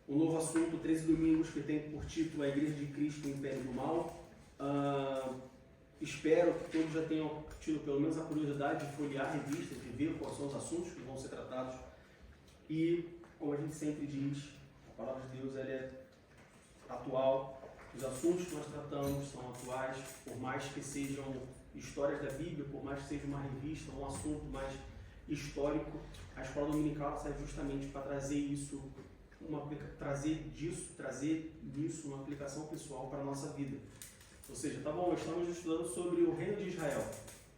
um novo assunto, 13 domingos, que tem por título A Igreja de Cristo, o Império do Mal. Espero que todos já tenham tido pelo menos a curiosidade de folhear a revista, de ver quais são os assuntos que vão ser tratados. E, como a gente sempre diz, a palavra de Deus ela é atual. Os assuntos que nós tratamos são atuais, por mais que sejam histórias da Bíblia, por mais que seja uma revista, um assunto mais histórico, a escola dominical serve justamente para trazer isso, trazer isso uma aplicação pessoal para a nossa vida. Ou seja, tá bom, estamos estudando sobre o reino de Israel,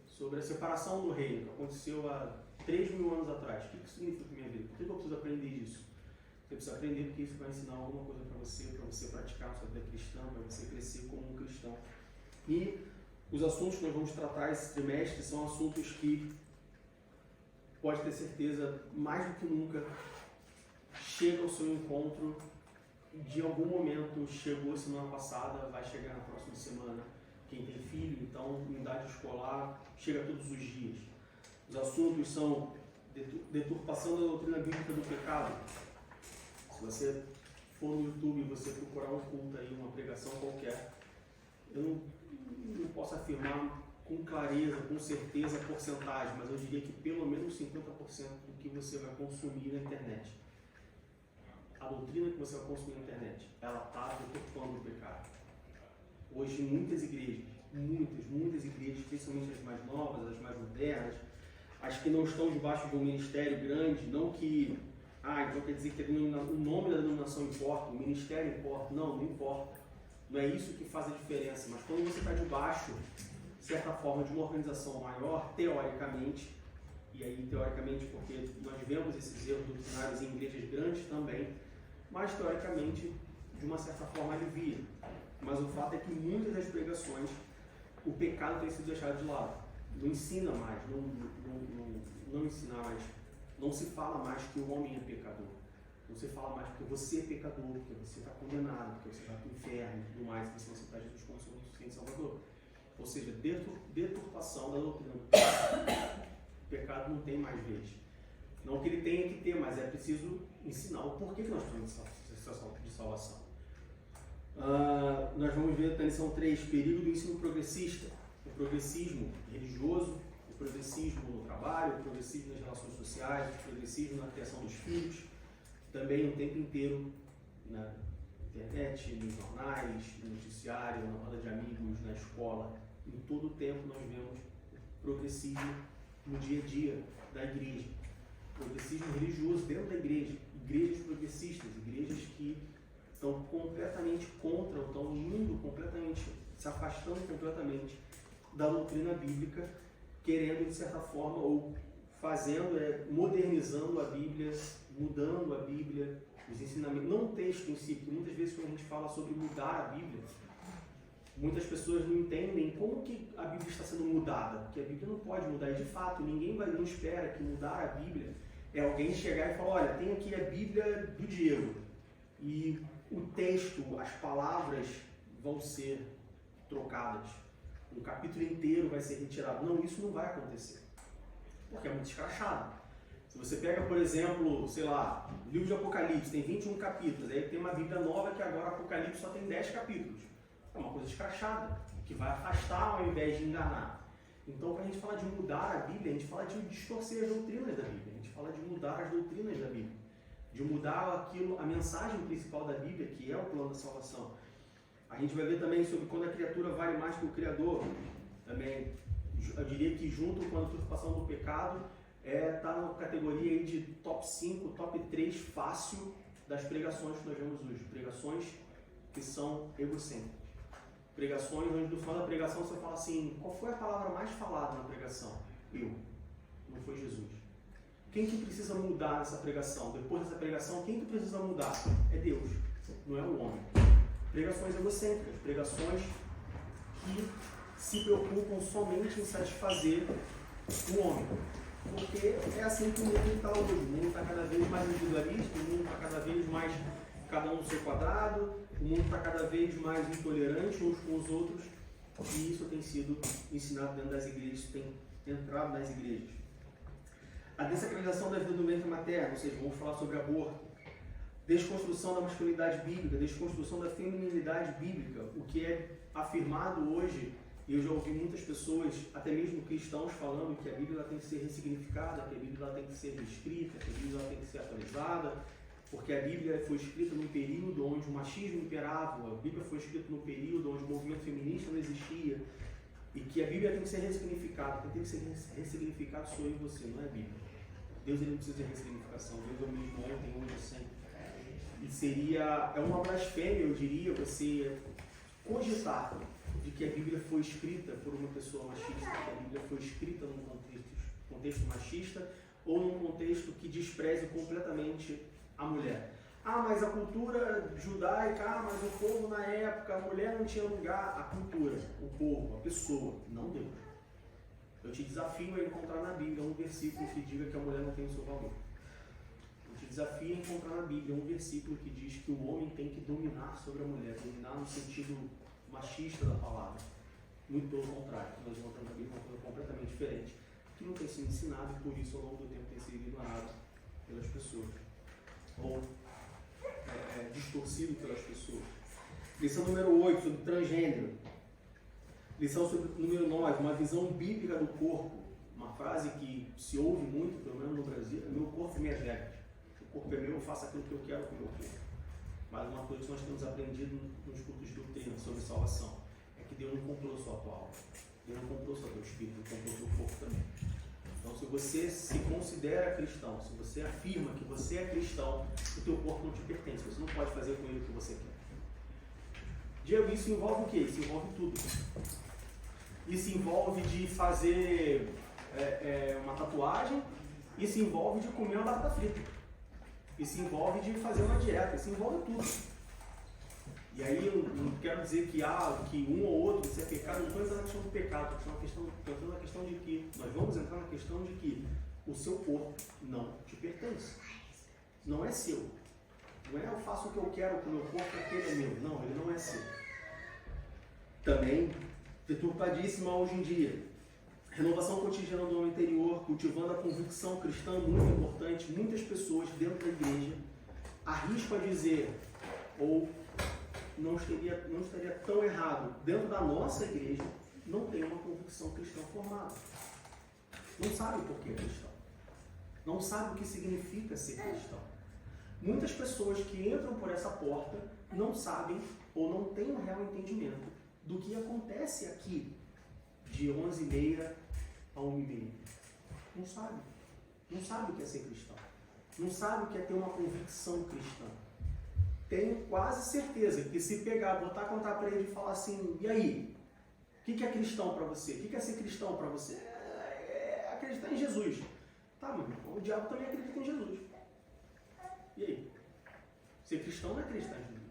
sobre a separação do reino, que aconteceu há 3.000 anos atrás. O que isso significa para a minha vida? Por que eu preciso aprender isso? Você precisa aprender porque isso vai ensinar alguma coisa para você praticar a sua vida cristã, para você crescer como um cristão. E os assuntos que nós vamos tratar esse trimestre são assuntos que, pode ter certeza, mais do que nunca, chega ao seu encontro. De algum momento chegou semana passada, vai chegar na próxima semana. Quem tem filho, então, em idade escolar, chega todos os dias. Os assuntos são deturpação da doutrina bíblica do pecado. Se você for no YouTube e você procurar um culto aí, uma pregação qualquer, eu não posso afirmar com clareza, com certeza a porcentagem, mas eu diria que pelo menos 50% do que você vai consumir na internet, a doutrina que você vai consumir na internet, ela está deturpando o pecado. Hoje, muitas igrejas, especialmente as mais novas, as mais modernas, as que não estão debaixo de um ministério grande, não que, então quer dizer que o nome da denominação importa, o ministério importa. Não importa. Não é isso que faz a diferença, mas quando você está debaixo, de certa forma, de uma organização maior, teoricamente, e aí teoricamente porque nós vemos esses erros doutrinários em igrejas grandes também, mas teoricamente, de uma certa forma, alivia. Mas o fato é que muitas das pregações, o pecado tem sido deixado de lado. Não ensina mais, não ensina mais, não se fala mais que o homem é pecador. Não se fala mais porque você é pecador, porque você está condenado, porque você vai para o inferno e tudo mais, se você aceitar Jesus como seu suficiente Salvador. Ou seja, deturpação da doutrina. O pecado não tem mais vez. Não que ele tenha que ter, mas é preciso ensinar o porquê que nós estamos de salvação. Nós vamos ver na lição 3, perigo do ensino progressista. O progressismo religioso, o progressismo no trabalho, o progressismo nas relações sociais, o progressismo na criação dos filhos. Também o tempo inteiro na internet, nos jornais, no noticiário, na roda de amigos, na escola. Em todo o tempo nós vemos progressismo no dia a dia da igreja. Progressismo religioso dentro da igreja. Igrejas progressistas, igrejas que estão completamente contra, estão indo completamente, se afastando completamente da doutrina bíblica, querendo de certa forma, ou fazendo, modernizando a Bíblia, mudando a Bíblia, os ensinamentos, não o texto em si, porque muitas vezes quando a gente fala sobre mudar a Bíblia, muitas pessoas não entendem como que a Bíblia está sendo mudada, porque a Bíblia não pode mudar, e de fato ninguém não espera que mudar a Bíblia é alguém chegar e falar, olha, tem aqui a Bíblia do Diego, e o texto, as palavras vão ser trocadas, um capítulo inteiro vai ser retirado. Não, isso não vai acontecer, porque é muito escrachado. Se você pega, por exemplo, sei lá, o livro de Apocalipse, tem 21 capítulos, aí tem uma Bíblia nova que agora Apocalipse só tem 10 capítulos. É uma coisa escrachada, que vai afastar ao invés de enganar. Então, quando a gente fala de mudar a Bíblia, a gente fala de distorcer as doutrinas da Bíblia, a gente fala de mudar as doutrinas da Bíblia, de mudar a mensagem principal da Bíblia, que é o plano da salvação. A gente vai ver também sobre quando a criatura vale mais que o Criador. Também, eu diria que junto com a deturpação do pecado, está na categoria aí de top 5, top 3 fácil das pregações que nós vemos hoje. Pregações que são egocêntricas. Pregações onde no final da pregação você fala assim, qual foi a palavra mais falada na pregação? Eu. Não foi Jesus. Quem que precisa mudar nessa pregação? Depois dessa pregação, quem que precisa mudar? É Deus, não é o homem. Pregações egocêntricas, pregações que se preocupam somente em satisfazer o homem. Porque é assim que o mundo está hoje. O mundo está cada vez mais individualista, o mundo está cada vez mais cada um no seu quadrado, o mundo está cada vez mais intolerante uns com os outros, e isso tem sido ensinado dentro das igrejas, tem entrado nas igrejas. A dessacralização da vida do ventre materno, ou seja, vamos falar sobre aborto. desconstrução da masculinidade bíblica, desconstrução da feminilidade bíblica, o que é afirmado hoje, e eu já ouvi muitas pessoas, até mesmo cristãos, falando que a Bíblia ela tem que ser ressignificada, que a Bíblia ela tem que ser reescrita, que a Bíblia ela tem que ser atualizada, porque a Bíblia foi escrita num período onde o machismo imperava, a Bíblia foi escrita num período onde o movimento feminista não existia, e que a Bíblia tem que ser ressignificada. Quem tem que ser ressignificado sou eu e você, não é a Bíblia. Deus ele não precisa de ressignificação, Deus é o mesmo ontem, hoje e sempre. E é uma blasfêmia, eu diria, você cogitar de que a Bíblia foi escrita por uma pessoa machista, que a Bíblia foi escrita num contexto machista ou num contexto que despreze completamente a mulher. Ah, mas a cultura judaica, mas o povo na época, a mulher não tinha lugar. A cultura, o povo, a pessoa, não Deus. Eu te desafio a encontrar na Bíblia um versículo que diga que a mulher não tem o seu valor. Eu te desafio a encontrar na Bíblia um versículo que diz que o homem tem que dominar sobre a mulher, dominar no sentido machista da palavra. Muito pelo contrário, nós encontramos na Bíblia uma coisa completamente diferente, que não tem sido ensinado e por isso ao longo do tempo tem sido ignorado pelas pessoas, ou distorcido pelas pessoas. Lição número 8, sobre transgênero. Lição número 9, uma visão bíblica do corpo. Uma frase que se ouve muito, pelo menos no Brasil, é meu corpo, minhas regras. O corpo é meu, eu faço aquilo que eu quero com o meu corpo. Mas uma coisa que nós temos aprendido nos cultos de doutrina sobre salvação é que Deus não comprou só a tua alma. Deus não comprou só o teu espírito, Ele comprou o teu corpo também. Então, se você se considera cristão, se você afirma que você é cristão, o teu corpo não te pertence. Você não pode fazer com ele o que você quer. Diego, isso envolve o quê? Isso envolve tudo. Isso envolve de fazer uma tatuagem, isso envolve de comer uma batata frita. Isso envolve de fazer uma dieta, isso envolve tudo. E aí eu não quero dizer que um ou outro isso é pecado, não estou entrando na questão do pecado, estou entrando na questão de que nós vamos entrar na questão de que o seu corpo não te pertence. Não é seu. Não é eu faço o que eu quero com o meu corpo porque ele é meu. Não, ele não é seu. Também, deturpadíssima hoje em dia. Renovação cotidiana do homem interior, cultivando a convicção cristã, muito importante. Muitas pessoas dentro da igreja arriscam a dizer, ou não estaria tão errado, dentro da nossa igreja, não tem uma convicção cristã formada. Não sabe por que é cristão. Não sabe o que significa ser cristão. Muitas pessoas que entram por essa porta não sabem ou não têm um real entendimento do que acontece aqui de 11h30 a 1h30. Não sabe. Não sabe o que é ser cristão. Não sabe o que é ter uma convicção cristã. Tenho quase certeza que se pegar, botar contra a parede e falar assim, e aí? O que é cristão para você? O que é ser cristão para você? É acreditar em Jesus. Tá, meu irmão, o diabo também acredita em Jesus. E aí? Ser cristão não é acreditar em Jesus.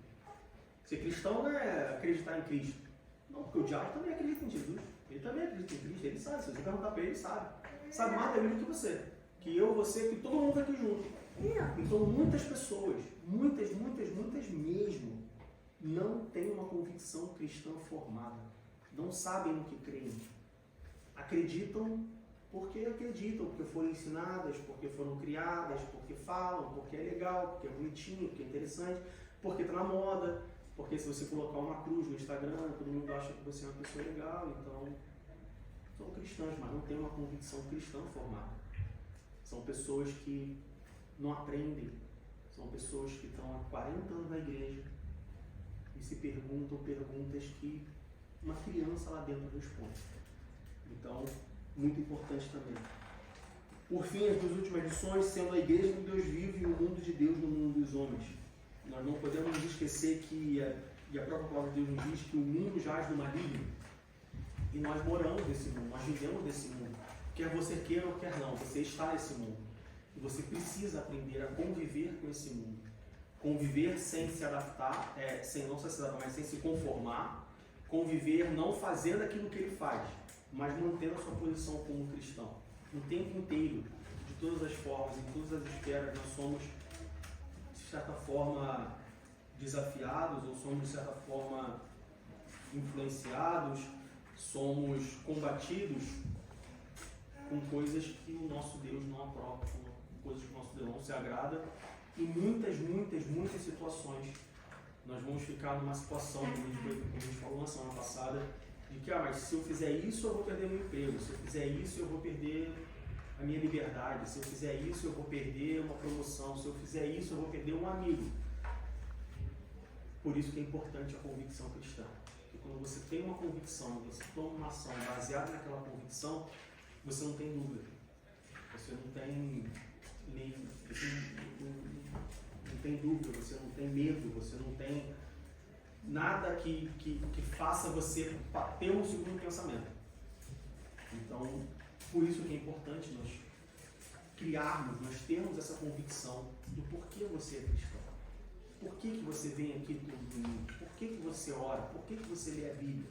Ser cristão não é acreditar em Cristo. Não, porque o diabo também acredita em Jesus. Ele também acredita em Cristo, ele sabe. Se você perguntar para ele, ele sabe. Sabe mais da Bíblia que você. Que eu, você, que todo mundo aqui junto. Então muitas pessoas, muitas mesmo, não têm uma convicção cristã formada. Não sabem no que creem. Acreditam porque foram ensinadas, porque foram criadas, porque falam, porque é legal, porque é bonitinho, porque é interessante, porque está na moda, porque se você colocar uma cruz no Instagram, todo mundo acha que você é uma pessoa legal, então são cristãs, mas não têm uma convicção cristã formada. São pessoas que não aprendem, são pessoas que estão há 40 anos na igreja e se perguntam perguntas que uma criança lá dentro responde. Então, muito importante também. Por fim, as duas últimas lições, sendo a igreja do Deus vivo e o mundo de Deus no mundo dos homens. Nós não podemos esquecer que, e a própria palavra de Deus nos diz que o mundo jaz do maligno. E nós moramos nesse mundo, nós vivemos nesse mundo. Quer você queira ou quer não, você está nesse mundo. E você precisa aprender a conviver com esse mundo. Conviver sem se adaptar, não se adaptar, mas sem se conformar. Conviver não fazendo aquilo que ele faz, mas mantendo a sua posição como cristão. O tempo inteiro, de todas as formas, em todas as esferas, nós somos, de certa forma, desafiados, ou somos, de certa forma, influenciados, somos combatidos com coisas que o nosso Deus não aprova, com coisas que o nosso Deus não se agrada, em muitas situações, nós vamos ficar numa situação, como a gente falou na semana passada, de que, mas se eu fizer isso, eu vou perder meu emprego, se eu fizer isso, eu vou perder a minha liberdade, se eu fizer isso, eu vou perder uma promoção, se eu fizer isso, eu vou perder um amigo. Por isso que é importante a convicção cristã. Porque quando você tem uma convicção, você toma uma ação baseada naquela convicção, você não tem dúvida. Você não tem dúvida, você não tem medo, você não tem nada que faça você ter um segundo pensamento. Então, por isso que é importante nós criarmos, nós termos essa convicção do porquê você é cristão. Por que você vem aqui todo domingo? Por que você ora? Por que você lê a Bíblia?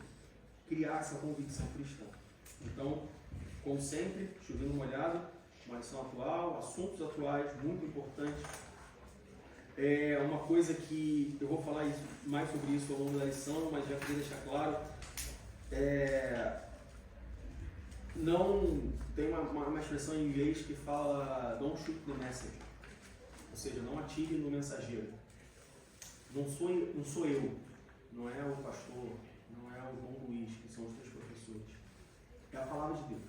Criar essa convicção cristã. Então, como sempre, chovendo molhado, uma lição atual, assuntos atuais, muito importantes. É uma coisa que eu vou falar mais sobre isso ao longo da lição, mas já queria deixar claro. Não tem uma expressão em inglês que fala don't shoot the messenger, ou seja, não atire no mensageiro. Não sou eu, não é o pastor, não é o João Luiz, que são os teus professores. É a palavra de Deus.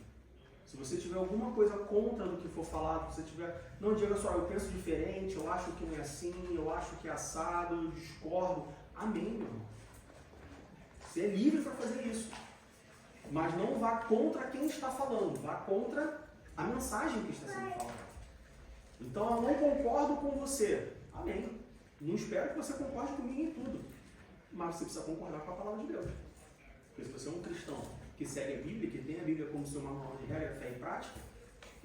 Se você tiver alguma coisa contra do que for falado, se você tiver, não diga só, eu penso diferente, eu acho que não é assim, eu acho que é assado, eu discordo. Amém, meu irmão. Você é livre para fazer isso. Mas não vá contra quem está falando, vá contra a mensagem que está sendo falada. Então, eu não concordo com você. Amém. Não espero que você concorde comigo em tudo. Mas você precisa concordar com a palavra de Deus. Porque se você é um cristão que segue a Bíblia, que tem a Bíblia como seu manual de regra, fé e prática,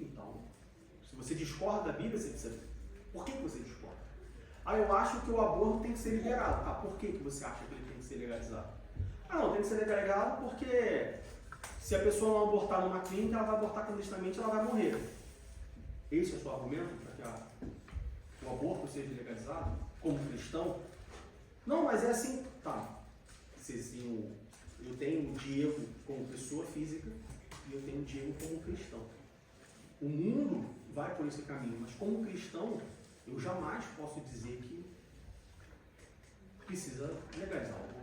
então, se você discorda da Bíblia, você precisa... Por que você discorda? Eu acho que o aborto tem que ser liberado. Por que você acha que ele tem que ser legalizado? Não, tem que ser legalizado porque se a pessoa não abortar numa clínica, ela vai abortar clandestinamente e ela vai morrer. Esse é o seu argumento para que o aborto seja legalizado como cristão? Não, mas é assim. Tá. Eu tenho o Diego como pessoa física e eu tenho o Diego como cristão. O mundo vai por esse caminho, mas como cristão, eu jamais posso dizer que precisa legalizar o aborto.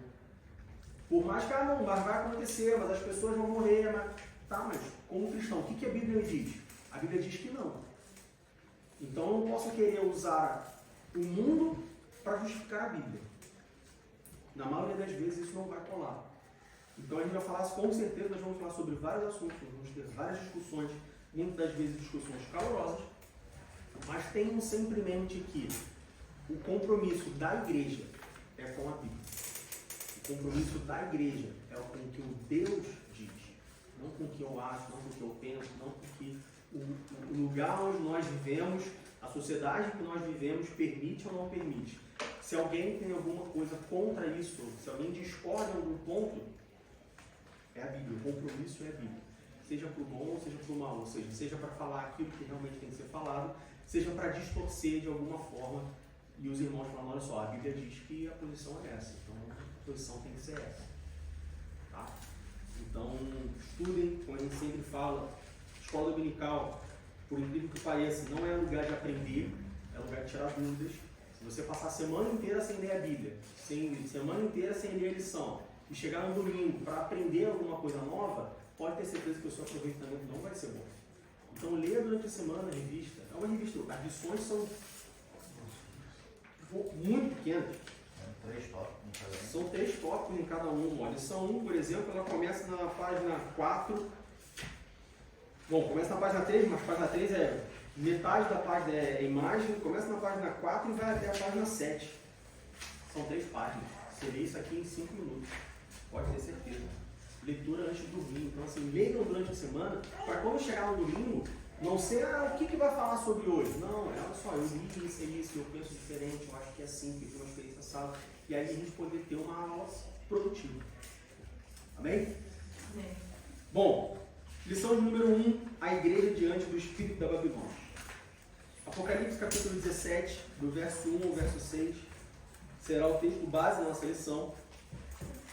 Por mais que não, mas vai acontecer, mas as pessoas vão morrer, mas como cristão, o que a Bíblia diz? A Bíblia diz que não. Então eu não posso querer usar o mundo para justificar a Bíblia. Na maioria das vezes isso não vai colar. Então a gente vai falar, com certeza, nós vamos falar sobre vários assuntos, vamos ter várias discussões, muitas das vezes discussões calorosas, mas tenham sempre em mente que o compromisso da igreja é com a Bíblia. O compromisso da igreja é com o que o Deus diz, não com o que eu acho, não com o que eu penso, não com o que o lugar onde nós vivemos, a sociedade que nós vivemos permite ou não permite. Se alguém tem alguma coisa contra isso, se alguém discorda em algum ponto, é a Bíblia, o compromisso é a Bíblia. Seja para o bom ou seja para o mal, ou seja para falar aquilo que realmente tem que ser falado, seja para distorcer de alguma forma. E os irmãos falam, olha só, a Bíblia diz que a posição é essa, então a posição tem que ser essa. Tá? Então, estudem, como a gente sempre fala, escola dominical, por incrível que pareça, não é lugar de aprender, é lugar de tirar dúvidas. Se você passar a semana inteira sem ler a Bíblia, semana inteira sem ler a lição, e chegar no domingo para aprender alguma coisa nova, pode ter certeza que o seu aproveitamento não vai ser bom. Então, leia durante a semana a revista. É uma revista, as lições são muito pequenas. São 3 tópicos em cada um. A lição 1, por exemplo, ela começa na página 4. Bom, começa na página 3, mas a página 3 é metade da página é imagem, começa na página 4 e vai até a página 7. São 3 páginas. Você lê isso aqui em 5 minutos. Pode ter certeza. Leitura antes de dormir. Então, assim, leiam durante a semana, para quando chegar no domingo, não ser, o que vai falar sobre hoje? Não, olha só, eu li isso, eu penso diferente, eu acho que é assim, que tem uma experiência assada. E aí a gente poder ter uma aula produtiva. Amém? Amém. Bom, lição de número 1, a igreja diante do espírito da Babilônia. Apocalipse capítulo 17, do verso 1 ao verso 6, será o texto base da nossa lição.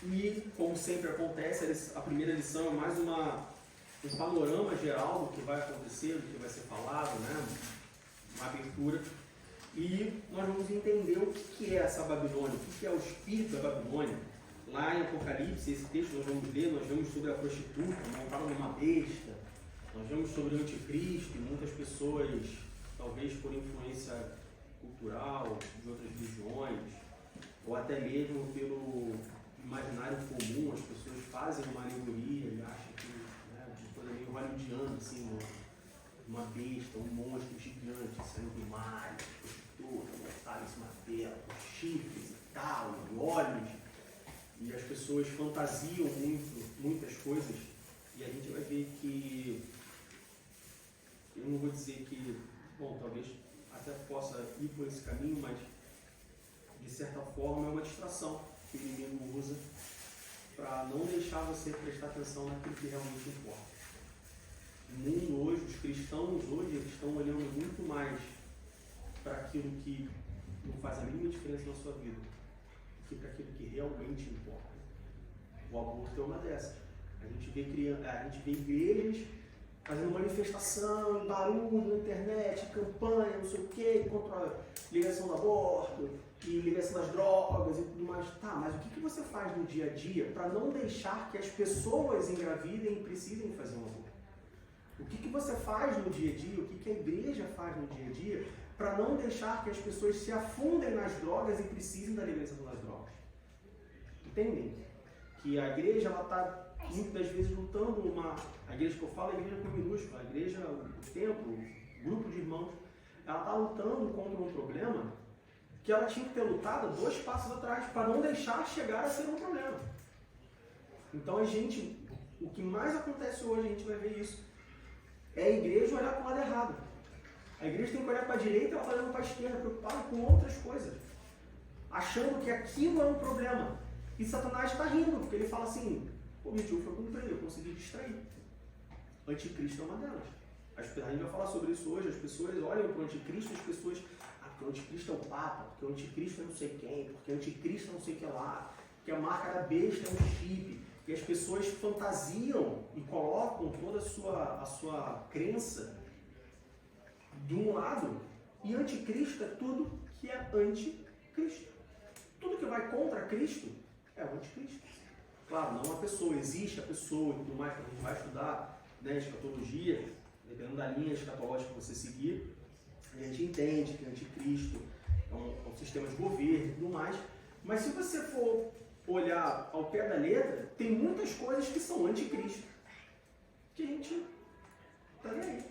E, como sempre acontece, a primeira lição é mais um panorama geral do que vai acontecer, do que vai ser falado, né? Uma abertura. E nós vamos entender o que é essa Babilônia, o que é o espírito da Babilônia. Lá em Apocalipse, esse texto nós vamos ler, nós vemos sobre a prostituta montada numa besta, nós vemos sobre o anticristo, e muitas pessoas, talvez por influência cultural, de outras religiões, ou até mesmo pelo imaginário comum, as pessoas fazem uma alegoria e acham que, né, de coisa meio hollywoodiana, assim, uma besta, um monstro gigante saindo do mar, prostituta, montada em cima dela, com chifres e tal, e olhos. E as pessoas fantasiam muitas coisas, e a gente vai ver que, eu não vou dizer que, bom, talvez até possa ir por esse caminho, mas de certa forma é uma distração que o inimigo usa para não deixar você prestar atenção naquilo que realmente importa. O mundo hoje, os cristãos hoje, eles estão olhando muito mais para aquilo que não faz a mínima diferença na sua vida do que para aquilo que realmente importa. O aborto é uma dessas. A gente vê igrejas fazendo manifestação, barulho na internet, campanha, não sei o quê, contra a ligação do aborto e ligação das drogas e tudo mais. Tá, mas o que você faz no dia a dia para não deixar que as pessoas engravidem e precisem fazer um aborto? O que você faz no dia a dia, o que a igreja faz no dia a dia para não deixar que as pessoas se afundem nas drogas e precisem da legalização das drogas? Entendem? Que a igreja, ela está muitas das vezes lutando a igreja que eu falo é a igreja com minúscula, a igreja, o templo, o grupo de irmãos, ela está lutando contra um problema que ela tinha que ter lutado 2 passos atrás para não deixar chegar a ser um problema. Então o que mais acontece hoje, a gente vai ver isso, é a igreja olhar para o lado errado. A igreja tem que olhar para a direita e ela está olhando para a esquerda, preocupada com outras coisas, achando que aquilo é um problema. E Satanás está rindo, porque ele fala assim, o objetivo foi cumprir, eu consegui distrair. Anticristo é uma delas. A gente vai falar sobre isso hoje, as pessoas olham para o anticristo, as pessoas, porque o anticristo é o Papa, porque o anticristo é não sei quem, porque o anticristo é não sei o que lá, porque a marca da besta é um chip. E as pessoas fantasiam e colocam toda a sua crença de um lado, e anticristo é tudo que é anticristo. Tudo que vai contra Cristo é o anticristo. Claro, não a pessoa, existe a pessoa e tudo mais, que a gente vai estudar, né, escatologia, dependendo da linha escatológica que você seguir, a gente entende que o anticristo é um sistema de governo e tudo mais, mas se você for olhar ao pé da letra, tem muitas coisas que são anticristo, que a gente tá nem aí,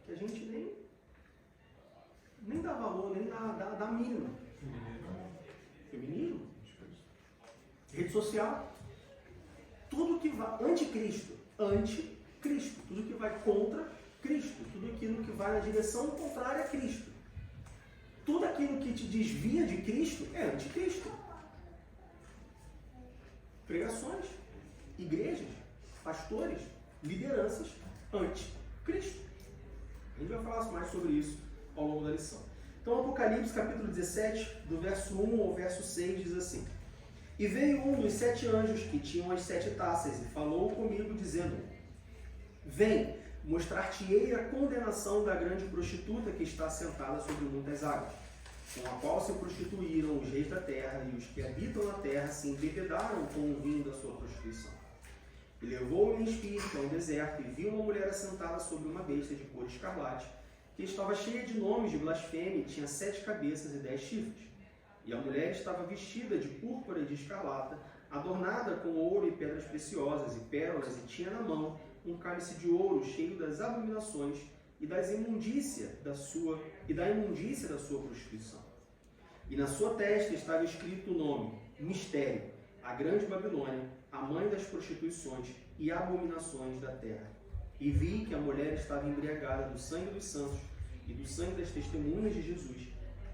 que a gente nem dá valor, nem dá mínima. Feminismo, rede social, tudo que vai anticristo, tudo que vai contra Cristo, tudo aquilo que vai na direção contrária a Cristo, tudo aquilo que te desvia de Cristo é anticristo. Pregações, igrejas, pastores, lideranças anticristo. A gente vai falar mais sobre isso ao longo da lição. Então, Apocalipse, capítulo 17, do verso 1 ao verso 6, diz assim: E veio um dos 7 anjos que tinham as 7 taças, e falou comigo, dizendo: Vem, mostrar-te-ei a condenação da grande prostituta que está sentada sobre muitas águas, com a qual se prostituíram os reis da terra, e os que habitam na terra se embebedaram com o vinho da sua prostituição. E levou-me em espírito a um deserto, e vi uma mulher assentada sobre uma besta de cor escarlate, que estava cheia de nomes de blasfêmia, e tinha 7 cabeças e 10 chifres. E a mulher estava vestida de púrpura e de escarlata, adornada com ouro e pedras preciosas e pérolas, e tinha na mão um cálice de ouro cheio das abominações e da imundícia da sua prostituição. E na sua testa estava escrito o nome, Mistério, a grande Babilônia, a mãe das prostituições e abominações da terra. E vi que a mulher estava embriagada do sangue dos santos e do sangue das testemunhas de Jesus.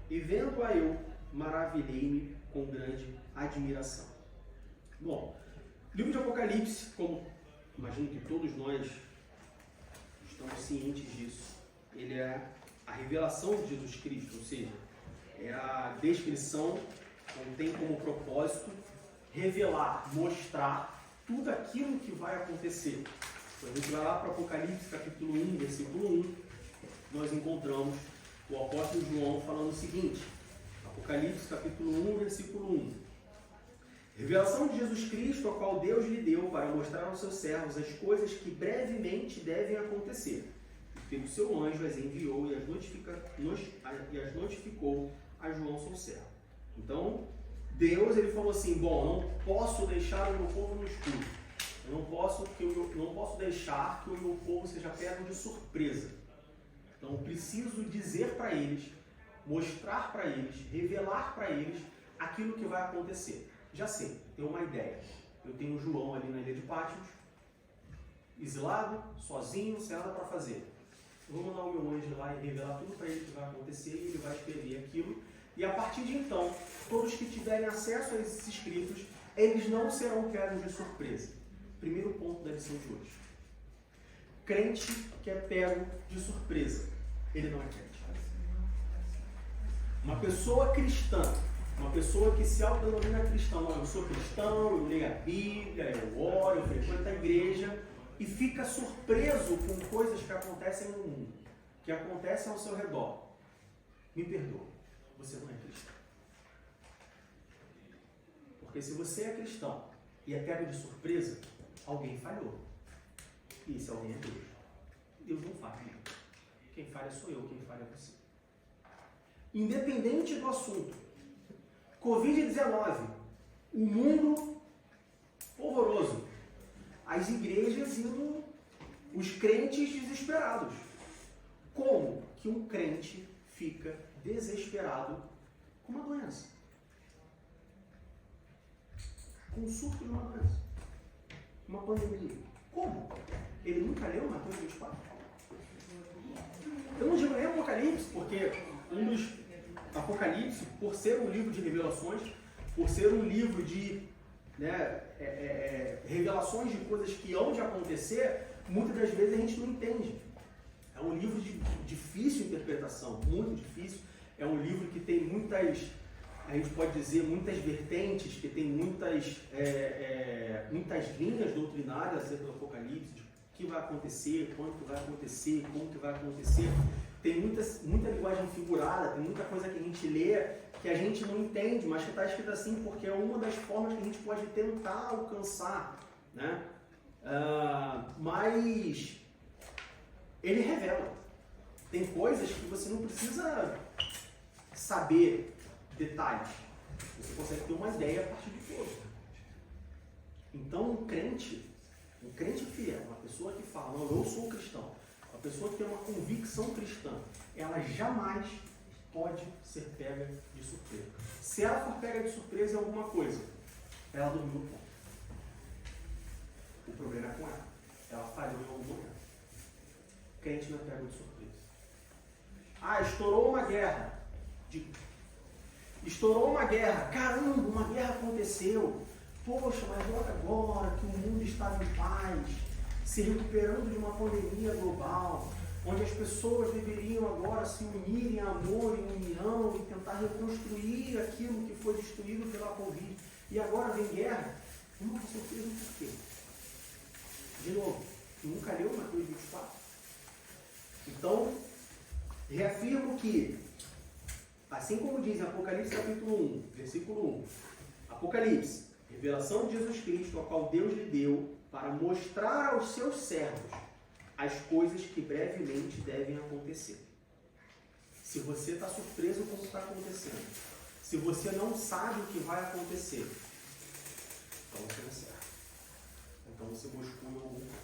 E vendo-a eu, maravilhei-me com grande admiração. Bom, o livro de Apocalipse, como imagino que todos nós estamos cientes disso, ele é a revelação de Jesus Cristo, ou seja, é a descrição, tem como propósito revelar, mostrar tudo aquilo que vai acontecer. Então a gente vai lá para Apocalipse, capítulo 1, versículo 1, nós encontramos o apóstolo João falando o seguinte, Apocalipse capítulo 1, versículo 1. Revelação de Jesus Cristo, a qual Deus lhe deu para mostrar aos seus servos as coisas que brevemente devem acontecer. E pelo seu anjo as enviou e as notificou a João, seu servo. Então, Deus ele falou assim, bom, não posso deixar o meu povo no escuro. Eu não posso deixar que o meu povo seja pego de surpresa. Então, eu preciso dizer para eles, mostrar para eles, revelar para eles aquilo que vai acontecer. Já sei, tenho uma ideia. Eu tenho o João ali na ilha de Patmos, exilado, sozinho, sem nada para fazer. Eu vou mandar o meu anjo lá e revelar tudo para ele que vai acontecer e ele vai escrever aquilo. E a partir de então, todos que tiverem acesso a esses escritos, eles não serão pegos de surpresa. Primeiro ponto da lição de hoje. Crente que é pego de surpresa, ele não é crente. Uma pessoa cristã, uma pessoa que se autodenomina cristão, não, eu sou cristão, eu leio a Bíblia, eu oro, eu frequento a igreja, e fica surpreso com coisas que acontecem no mundo, que acontecem ao seu redor. Me perdoa, você não é cristão. Porque se você é cristão e é pego de surpresa, alguém falhou. E esse alguém é Deus. Deus não falha. Quem falha sou eu, quem falha é você. Independente do assunto, Covid-19, o mundo horroroso, as igrejas e os crentes desesperados. Como que um crente fica desesperado com uma doença? Com um surto de uma doença. Uma pandemia. Como? Ele nunca leu Mateus 24? Eu não digo nem Apocalipse, porque Apocalipse, por ser um livro de revelações, por ser um livro de revelações de coisas que hão de acontecer, muitas das vezes a gente não entende. É um livro de difícil interpretação, muito difícil. É um livro que tem muitas, a gente pode dizer, muitas vertentes, que tem muitas linhas doutrinárias acerca do Apocalipse, de o que vai acontecer, quando que vai acontecer, como que vai acontecer. Tem muita linguagem figurada, tem muita coisa que a gente lê que a gente não entende, mas que está escrito assim porque é uma das formas que a gente pode tentar alcançar, né? Mas ele revela. Tem coisas que você não precisa saber detalhes. Você consegue ter uma ideia a partir de tudo. Então, um crente fiel, uma pessoa que fala, não, eu sou cristão, uma pessoa que tem uma convicção cristã, ela jamais pode ser pega de surpresa. Se ela for pega de surpresa em alguma coisa, ela dormiu no ponto. O problema é com ela. Ela falhou em algum momento. Crente não é pego de surpresa. Estourou uma guerra. Estourou uma guerra. Caramba, uma guerra aconteceu. Poxa, mas olha agora que o mundo estava em paz, se recuperando de uma pandemia global, onde as pessoas deveriam agora se unir em amor, em união e tentar reconstruir aquilo que foi destruído pela Covid. E agora vem guerra. Uma surpresa por quê? De novo, nunca leu Mateus 24? Então, reafirmo que, assim como diz em Apocalipse capítulo 1, versículo 1, Apocalipse, revelação de Jesus Cristo, a qual Deus lhe deu para mostrar aos seus servos as coisas que brevemente devem acontecer. Se você está surpreso com o que está acontecendo, se você não sabe o que vai acontecer, então você não é servo. Então você buscou em algum lugar.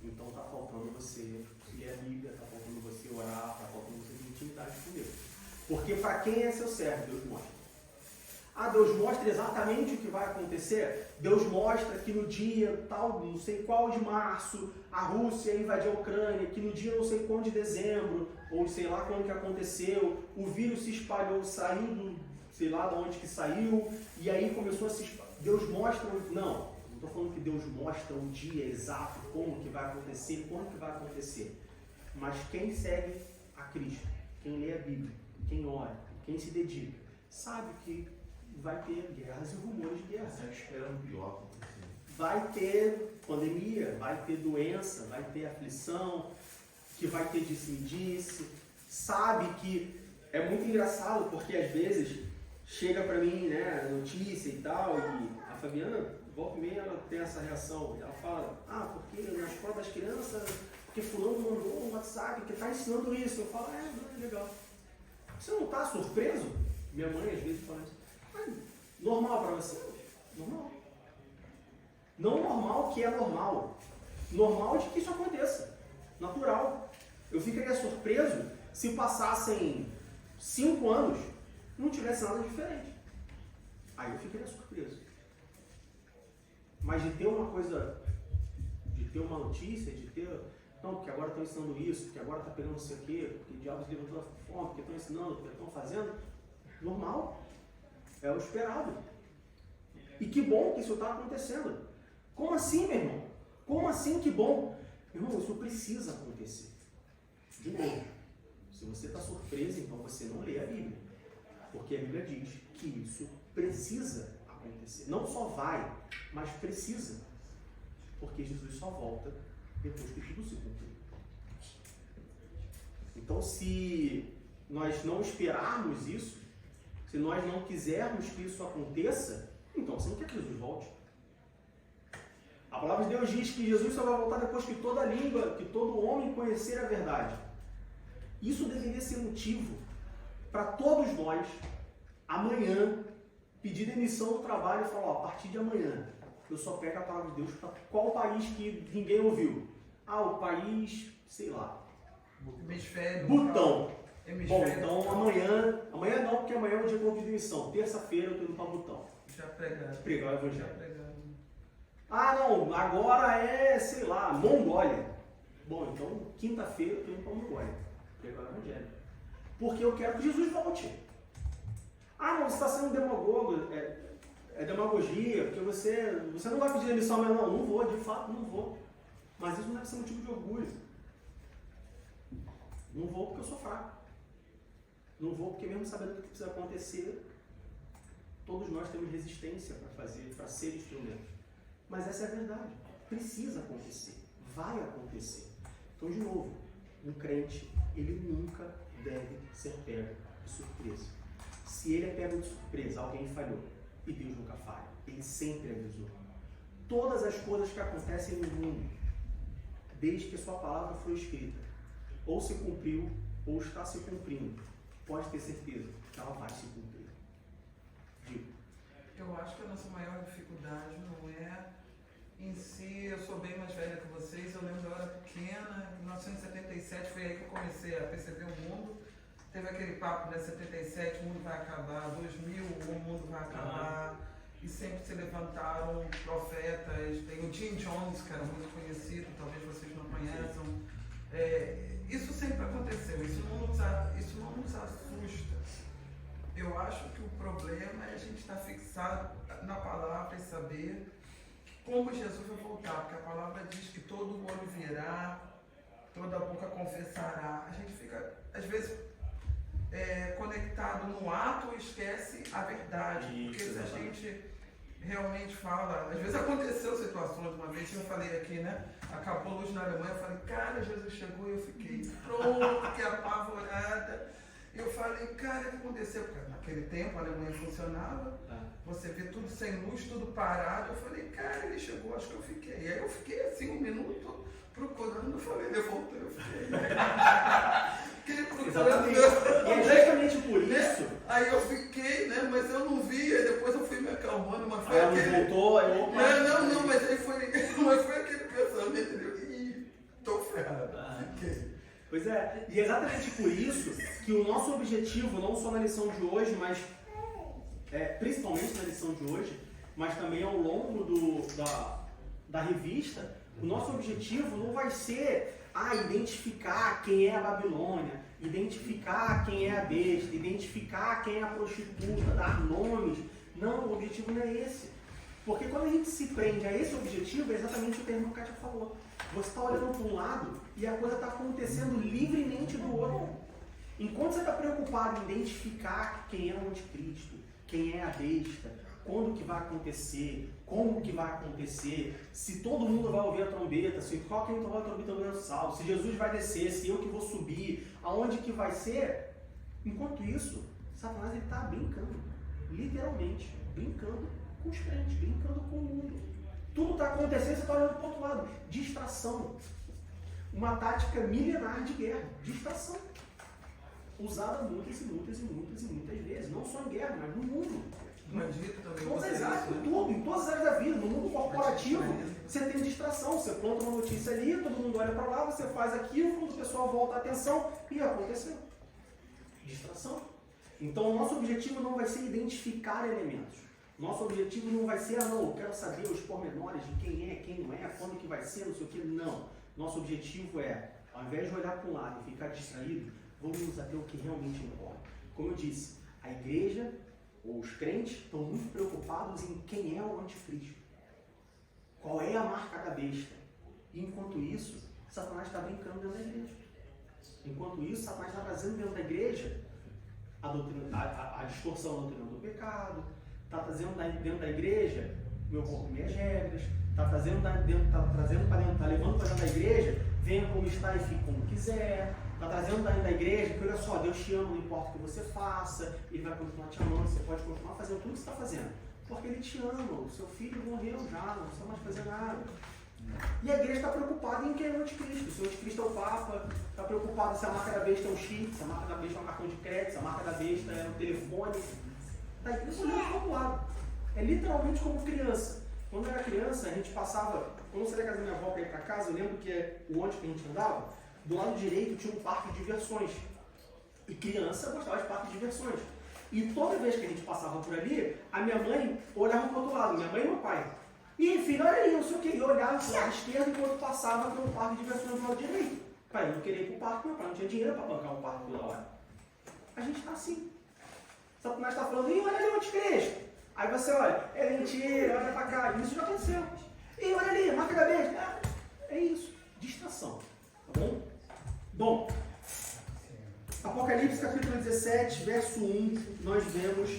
Então está faltando você ler a Bíblia, está faltando você orar, está faltando você ter intimidade com Deus. Porque para quem é seu servo, Deus mostra. Deus mostra exatamente o que vai acontecer. Deus mostra que no dia tal, não sei qual de março, a Rússia invadiu a Ucrânia, que no dia não sei quando de dezembro, ou sei lá quando que aconteceu, o vírus se espalhou, saiu do, sei lá de onde que saiu, e aí começou a se espalhar. Deus mostra, não estou falando que Deus mostra o dia exato, como que vai acontecer, quando que vai acontecer. Mas quem segue a Cristo, quem lê a Bíblia, quem ora, quem se dedica, sabe que vai ter guerras e rumores de guerra. Você espera um pior acontecer. Vai ter pandemia, vai ter doença, vai ter aflição, que vai ter disse-me-disse, sabe que é muito engraçado, porque às vezes chega pra mim, né, notícia e tal, e a Fabiana, volta e meia, ela tem essa reação. Ela fala, porque na escola das crianças, porque fulano mandou um WhatsApp que tá ensinando isso. Eu falo, legal. Você não tá surpreso? Minha mãe às vezes fala isso. Normal pra você? Normal. Não normal que é normal. Normal de que isso aconteça. Natural. Eu ficaria surpreso se passassem 5 anos não tivesse nada diferente. Aí eu ficaria surpreso. Mas de ter uma coisa, de ter uma notícia, de ter... Não, porque agora estão ensinando isso, porque agora está pegando não sei o quê, porque o diabo levantou a fome, porque estão ensinando, porque estão fazendo. Normal. É o esperado. E que bom que isso está acontecendo. Como assim, meu irmão? Como assim que bom? Meu irmão, isso precisa acontecer. De novo, se você está surpreso, então você não lê a Bíblia. Porque a Bíblia diz que isso precisa acontecer. Não só vai, mas precisa. Porque Jesus só volta depois que tudo se cumprir. Então, se nós não esperarmos isso, se nós não quisermos que isso aconteça, então você não quer que Jesus volte. A palavra de Deus diz que Jesus só vai voltar depois que toda língua, que todo homem conhecer a verdade. Isso deveria ser motivo para todos nós, amanhã, pedir demissão do trabalho e falar, a partir de amanhã, eu só pego a palavra de Deus para qual país que ninguém ouviu? O país, sei lá. Hemisfério. Butão. Bom, então amanhã não, porque amanhã é o dia que eu vou pedir demissão. Terça-feira eu estou indo para Butão. Já pregaram. Pregar o evangelho. Não, agora é, sei lá, Mongólia. Bom, então quinta-feira eu estou indo para Mongólia. Pregar o evangelho. Porque eu quero que Jesus volte. Não, você está sendo demagogo. É demagogia, porque você não vai pedir demissão, mas não vou, de fato não vou. Mas isso não deve ser motivo de orgulho. Não vou porque eu sou fraco. Não vou porque mesmo sabendo o que precisa acontecer, todos nós temos resistência para ser instrumentos. Mas essa é a verdade. Precisa acontecer. Vai acontecer. Então, de novo, um crente, ele nunca deve ser pego de surpresa. Se ele é pego de surpresa, alguém falhou. E Deus nunca falha. Ele sempre avisou. Todas as coisas que acontecem no mundo, desde que sua palavra foi escrita, ou se cumpriu, ou está se cumprindo, pode ter certeza que ela vai se cumprir. Digo. Eu acho que a nossa maior dificuldade não é em si, eu sou bem mais velha que vocês, eu lembro que eu era pequena, em 1977 foi aí que eu comecei a perceber o mundo. Teve aquele papo, né, 77, o mundo vai acabar, 2000, o mundo vai acabar, e sempre se levantaram profetas, tem o Jim Jones, que era muito conhecido, talvez vocês não conheçam. Isso sempre aconteceu, isso não nos assusta. Eu acho que o problema é a gente estar fixado na palavra e saber como Jesus vai voltar, porque a palavra diz que todo olho verá, toda boca confessará. A gente fica, às vezes, conectado no ato e esquece a verdade. Porque se a gente realmente fala, às vezes aconteceu situações, uma vez eu falei aqui, né? Acabou a luz na Alemanha, eu falei, cara, Jesus chegou e eu fiquei pronto, que apavorada. Eu falei, cara, o que aconteceu? Porque naquele tempo a Alemanha funcionava, você vê tudo sem luz, tudo parado. Eu falei, cara, ele chegou, acho que eu fiquei. E aí eu fiquei assim 1 minuto procurando, eu falei, ele voltou, eu fiquei procurando. E é justamente por isso. Aí eu fiquei, né, mas eu não vi, aí depois eu fui me acalmando, mas foi aquele... voltou, Não, mas aí foi aquele pensamento, tô ferrado, fiquei. Pois é, e é exatamente por isso que o nosso objetivo, não só na lição de hoje, mas principalmente na lição de hoje, mas também ao longo da revista, o nosso objetivo não vai ser identificar quem é a Babilônia, identificar quem é a besta, identificar quem é a prostituta, dar nomes. Não, o objetivo não é esse. Porque quando a gente se prende a esse objetivo, é exatamente o termo que a Kátia falou. Você está olhando para um lado e a coisa está acontecendo livremente do outro. Enquanto você está preocupado em identificar quem é o anticristo, quem é a besta, quando que vai acontecer, como que vai acontecer, se todo mundo vai ouvir a trombeta, se qual que vai ouvir a trombeta do salvo, se Jesus vai descer, se eu que vou subir, aonde que vai ser. Enquanto isso, Satanás está brincando, literalmente, brincando com os crentes, brincando com o mundo. Tudo está acontecendo, você está olhando para o outro lado. Distração. Uma tática milenar de guerra. Distração. Usada muitas e muitas e muitas e muitas vezes. Não só em guerra, mas no mundo. Exato, tudo, em todas as áreas da vida. No mundo corporativo, você tem distração. Você planta uma notícia ali, todo mundo olha para lá, você faz aquilo, quando o pessoal volta a atenção, e aconteceu. Distração. Então, o nosso objetivo não vai ser identificar elementos. Nosso objetivo não vai ser, eu quero saber os pormenores de quem é, quem não é, quando que vai ser, não sei o que. Não. Nosso objetivo é, ao invés de olhar para um lado e ficar distraído, vamos até o que realmente importa. Como eu disse, a igreja ou os crentes estão muito preocupados em quem é o anticristo. Qual é a marca da besta? E enquanto isso, Satanás está brincando dentro da igreja. Enquanto isso, Satanás está trazendo dentro da igreja a distorção da doutrina do pecado, está trazendo dentro da igreja meu corpo e minhas regras, está levando para dentro da igreja, venha como está e fique como quiser, está trazendo dentro da igreja que olha só, Deus te ama, não importa o que você faça, Ele vai continuar te amando, você pode continuar fazendo tudo que você está fazendo, porque Ele te ama, o seu filho morreu já, não precisa mais fazer nada. E a igreja está preocupada em quem é o anticristo. Se o anticristo é o Papa, está preocupado se a marca da besta é um chip, se a marca da besta é um cartão de crédito, se a marca da besta é um telefone. Está igreja olhando para o outro lado. É literalmente como criança. Quando eu era criança, a gente passava, quando eu saía da casa da minha avó para ir para casa, eu lembro que o ônibus que a gente andava, do lado direito tinha um parque de diversões. E criança gostava de parque de diversões. E toda vez que a gente passava por ali, a minha mãe olhava para o outro lado, minha mãe e meu pai. E filho, olha aí, não sei o que, eu olhava para o lado esquerdo enquanto passava pelo parque de diversões do lado direito. Pai, eu não queria ir para o parque, meu pai não tinha dinheiro para bancar o parque toda hora. A gente está assim. Satanás está falando, e olha ali o anticristo. Aí você olha, é mentira, olha para cá, isso já aconteceu. E olha ali, marca da besta. É isso, distração, tá bom? Bom, Apocalipse capítulo 17, verso 1, nós vemos,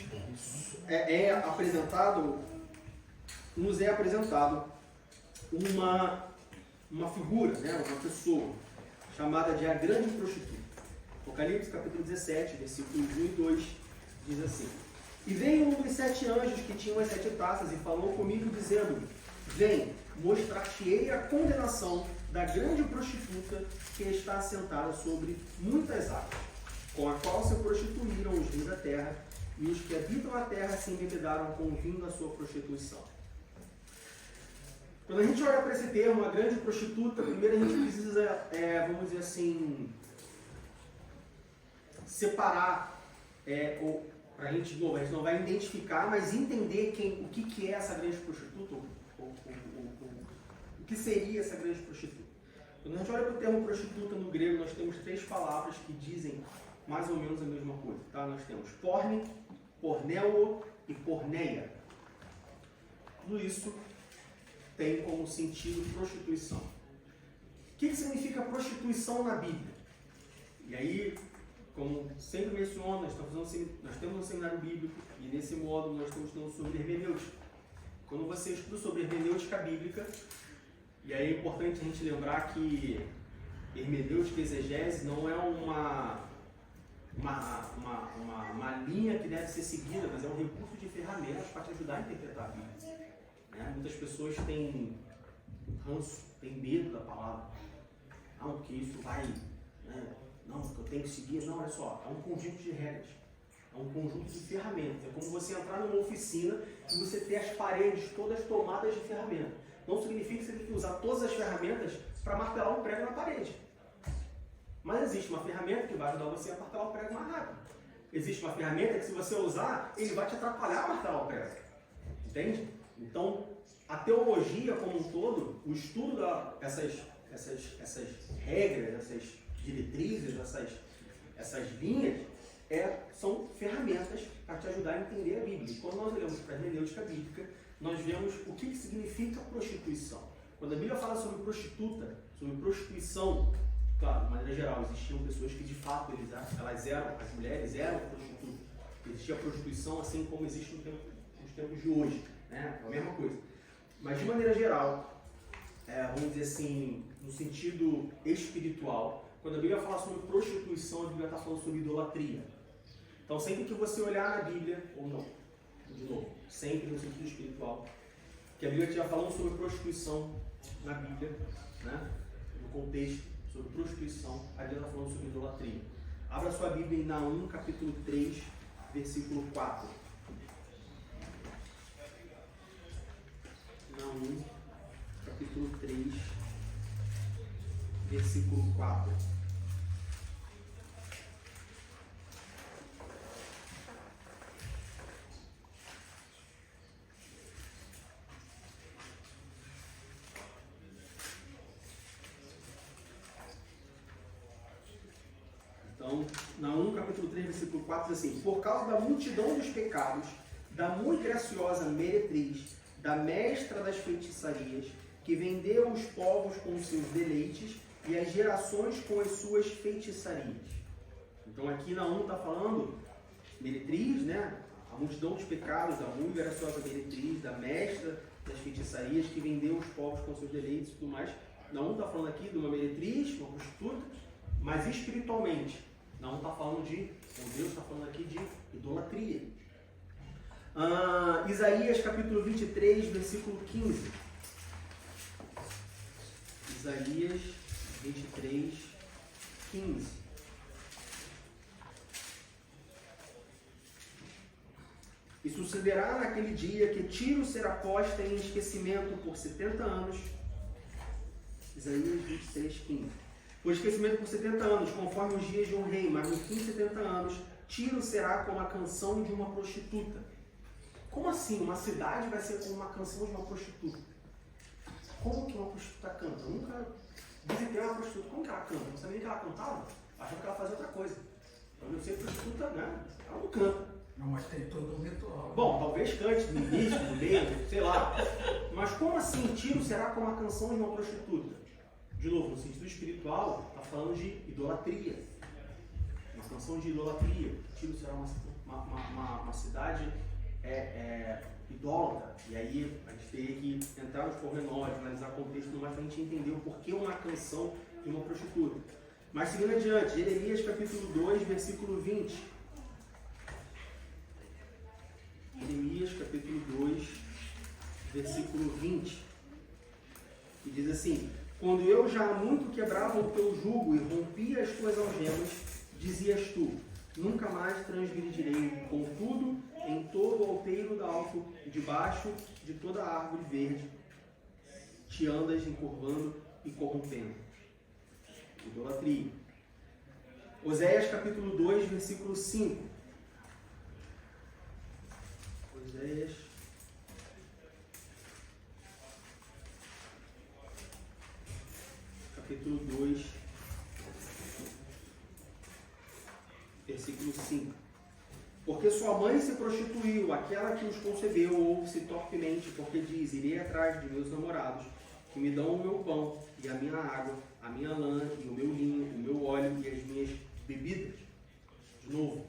nos é apresentado uma figura, né, uma pessoa, chamada de a grande prostituta. Apocalipse capítulo 17, versículos 1 e 2, diz assim: E veio um dos 7 anjos que tinham as 7 taças e falou comigo, dizendo: Vem, mostrar-te-ei a condenação da grande prostituta que está assentada sobre muitas águas, com a qual se prostituíram os rios da terra, e os que habitam a terra se embebedaram com o vinho da sua prostituição. Quando a gente olha para esse termo, a grande prostituta, primeiro a gente precisa, vamos dizer assim, separar, ou para a gente não vai identificar, mas entender o que é essa grande prostituta, o que seria essa grande prostituta. Quando a gente olha para o termo prostituta no grego, nós temos 3 palavras que dizem mais ou menos a mesma coisa. Tá? Nós temos porne, porneo e porneia. Tudo isso tem como sentido prostituição. O que significa prostituição na Bíblia? E aí, como sempre menciono, nós temos um seminário bíblico e nesse módulo nós estamos estudando sobre hermenêutica. Quando você estuda sobre hermenêutica bíblica, e aí é importante a gente lembrar que hermenêutica e exegese não é uma linha que deve ser seguida, mas é um recurso de ferramentas para te ajudar a interpretar a Bíblia. Né? Muitas pessoas têm ranço, têm medo da palavra. Não, porque isso vai... Né? Não, porque eu tenho que seguir. Não, olha só, é um conjunto de regras. É um conjunto de ferramentas. É como você entrar numa oficina e você ter as paredes todas tomadas de ferramentas. Não significa que você tem que usar todas as ferramentas para martelar um prego na parede. Mas existe uma ferramenta que vai ajudar você a martelar o prego mais rápido. Existe uma ferramenta que, se você usar, ele vai te atrapalhar a martelar o prego. Entende? Então, a teologia como um todo, o estudo dessas regras, essas diretrizes, essas linhas, são ferramentas para te ajudar a entender a Bíblia. E quando nós olhamos para a hermenêutica bíblica, nós vemos o que significa prostituição. Quando a Bíblia fala sobre prostituta, sobre prostituição, claro, de maneira geral, existiam pessoas que de fato as mulheres eram prostitutas. Existia prostituição assim como existe no tempo os tempos de hoje, né? É a mesma coisa. Mas de maneira geral, vamos dizer assim, no sentido espiritual, quando a Bíblia fala sobre prostituição, a Bíblia está falando sobre idolatria. Então sempre que você olhar na Bíblia, ou não, de novo, sempre no sentido espiritual, que a Bíblia estiver falando sobre prostituição na Bíblia, né? No contexto sobre prostituição, a Bíblia está falando sobre idolatria. Abra sua Bíblia em Naum, capítulo 3, versículo 4. Naum, capítulo 3, versículo 4. Então, Naum, capítulo 3, versículo 4, diz assim: por causa da multidão dos pecados, da muito graciosa meretriz, da mestra das feitiçarias, que vendeu os povos com os seus deleites e as gerações com as suas feitiçarias. Então aqui Naum está falando meretriz, né? A multidão dos pecados, da muito graciosa meretriz, da mestra das feitiçarias, que vendeu os povos com seus deleites e tudo mais. Naum está falando aqui de uma meretriz, uma prostituta, mas espiritualmente. Não está falando de, Deus está falando aqui de idolatria. Isaías capítulo 23, versículo 15. Isaías 23, 15. E sucederá naquele dia que Tiro será posta em esquecimento por 70 anos. Isaías 23, 15. Por esquecimento por 70 anos, conforme os dias de um rei, mas no fim de 70 anos, Tiro será como a canção de uma prostituta. Como assim? Uma cidade vai ser como uma canção de uma prostituta? Como que uma prostituta canta? Eu nunca visitei uma prostituta. Como que ela canta? Eu não sabia nem que ela cantava. Achava que ela fazia outra coisa. Então eu sei que prostituta, né? Ela não canta. Não, mas tem todo um ritual. Bom, talvez cante no início, no meio, sei lá. Mas como assim Tiro será como a canção de uma prostituta? De novo, no sentido espiritual, está falando de idolatria. Uma canção de idolatria. Tiro será uma cidade idólatra. E aí a gente teria que entrar nos pormenores, analisar o contexto, mais para a gente entender o porquê uma canção de uma prostituta. Mas seguindo adiante, Jeremias capítulo 2, versículo 20. Jeremias capítulo 2, versículo 20. Que diz assim: quando eu já há muito quebrava o teu jugo e rompia as tuas algemas, dizias tu: nunca mais transgredirei. Contudo, em todo o alteiro da alto e debaixo de toda a árvore verde, te andas encurvando e corrompendo. Idolatria. Oséias capítulo 2, versículo 5. Oséias capítulo 2, versículo 5. Porque sua mãe se prostituiu, aquela que os concebeu, ouve-se torpemente, porque diz: irei atrás de meus namorados, que me dão o meu pão, e a minha água, a minha lã, e o meu linho, o meu óleo, e as minhas bebidas. De novo,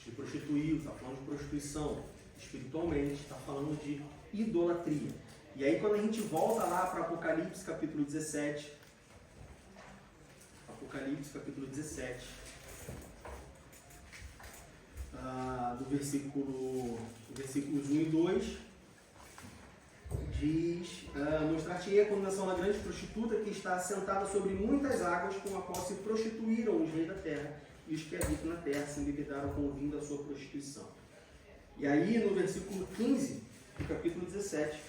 se prostituiu, está falando de prostituição. Espiritualmente, está falando de idolatria. E aí quando a gente volta lá para Apocalipse capítulo 17, Apocalipse capítulo 17, do versículos 1 e 2, diz: mostrar-te-ei a condenação da grande prostituta que está assentada sobre muitas águas, com a qual se prostituíram os reis da terra, e os que habitam na terra se embebedaram com o vinho da sua prostituição. E aí no versículo 15 do capítulo 17,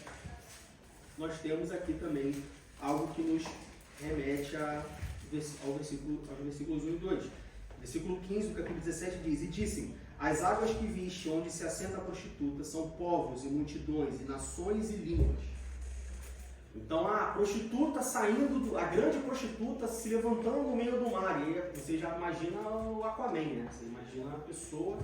nós temos aqui também algo que nos remete aos versículos 1 e 2. Versículo 15 do capítulo 17 diz: e disse-me: as águas que viste onde se assenta a prostituta são povos e multidões e nações e línguas. Então a prostituta saindo, a grande prostituta se levantando no meio do mar. E aí você já imagina o Aquaman, né? Você imagina a pessoa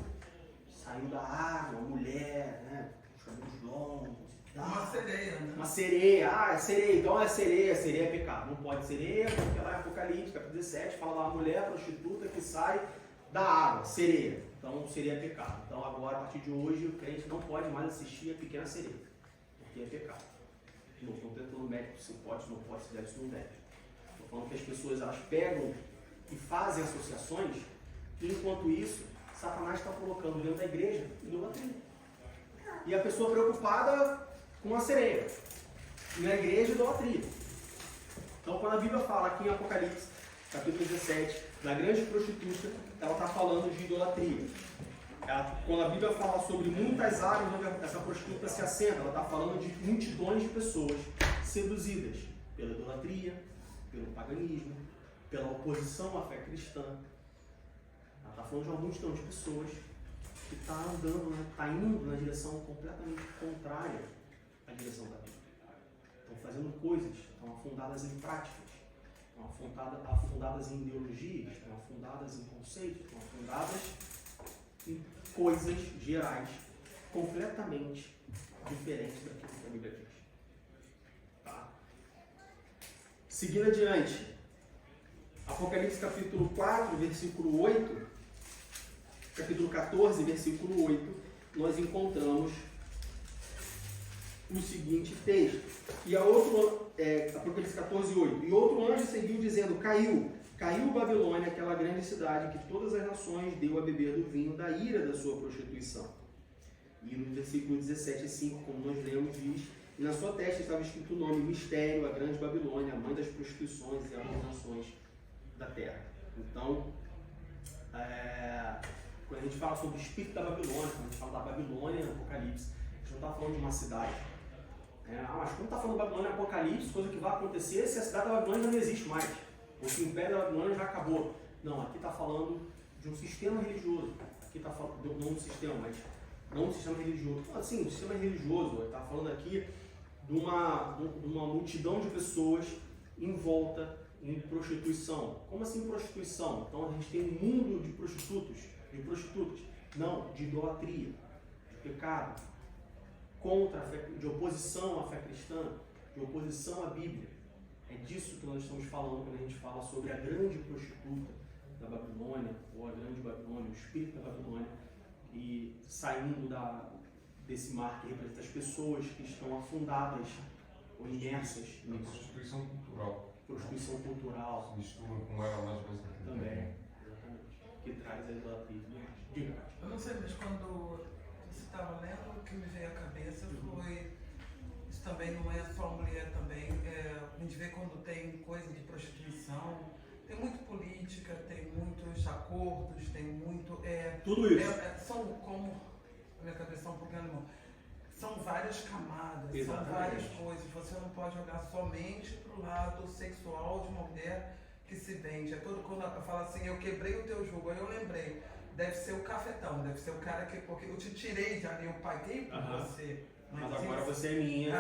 saindo da água, uma mulher, né? Com cabelos longos. Uma sereia, né? Uma sereia. É sereia. Então é sereia. Sereia é pecado. Não pode sereia, porque lá em Apocalipse, capítulo 17, fala lá a mulher prostituta que sai da água. Sereia. Então seria pecado. Então agora, a partir de hoje, o crente não pode mais assistir a Pequena Sereia, porque é pecado. Não estou tentando mérito se pode, se não pode, se deve, se não deve. Estou falando que as pessoas elas pegam e fazem associações, e enquanto isso, Satanás está colocando dentro da igreja idolatria. E a pessoa preocupada com a sereia. E na igreja, idolatria. Então, quando a Bíblia fala aqui em Apocalipse, capítulo 17, da grande prostituta, ela está falando de idolatria. Quando a Bíblia fala sobre muitas áreas onde essa prostituta se assenta, ela está falando de multidões de pessoas seduzidas pela idolatria, pelo paganismo, pela oposição à fé cristã. Ela está falando de uma multidão de pessoas que está andando, está indo na direção completamente contrária à direção da Bíblia. Estão fazendo coisas, estão afundadas em práticas, estão afundadas em ideologias, estão afundadas em conceitos, estão afundadas em coisas gerais completamente diferentes daquilo que a Bíblia diz. Tá? Seguindo adiante, Apocalipse capítulo 4, versículo 8, capítulo 14, versículo 8, nós encontramos o seguinte texto. E Apocalipse 14, 8. E outro anjo seguiu dizendo: Caiu Babilônia, aquela grande cidade que todas as nações deu a beber do vinho da ira da sua prostituição. E no versículo 17 e 5, como nós lemos, diz: E na sua testa estava escrito o nome Mistério, a grande Babilônia, a mãe das prostituições e abominações da terra. Então, quando a gente fala sobre o espírito da Babilônia, quando a gente fala da Babilônia no Apocalipse, a gente não está falando de uma cidade. Mas quando está falando de Babilônia no Apocalipse, coisa que vai acontecer se a cidade da Babilônia já não existe mais, ou se o império da Babilônia já acabou. Não, aqui está falando de um sistema religioso. Aqui está falando, não um sistema, mas não um sistema religioso. Sim, um sistema religioso. Está falando aqui de uma multidão de pessoas em volta em prostituição. Como assim prostituição? Então a gente tem um mundo de prostitutas. Não, de idolatria, de pecado, contra a fé, de oposição à fé cristã, de oposição à Bíblia. É disso que nós estamos falando quando a gente fala sobre a grande prostituta da Babilônia, ou a grande Babilônia, o espírito da Babilônia, e saindo desse mar que representa as pessoas que estão afundadas ou imersas nisso. Prostituição cultural. Prostituição cultural. Se misturam com ela mais coisas também. Que traz a idolatria. Diga. Eu não sei, mas quando você estava lendo, o que me veio à cabeça foi... Isso também não é só mulher, também. A gente vê quando tem coisa de prostituição, tem muito política, tem muitos acordos, tem muito... Tudo isso. São como... A minha cabeça está um pouquinho alemão. São várias camadas, Exatamente. São várias coisas. Você não pode jogar somente para o lado sexual de uma mulher que se vende. É todo quando ela fala assim, eu quebrei o teu jugo, aí eu lembrei, deve ser o cafetão, deve ser o cara que, porque eu te tirei de ali, eu paguei por você. Mas agora você é minha.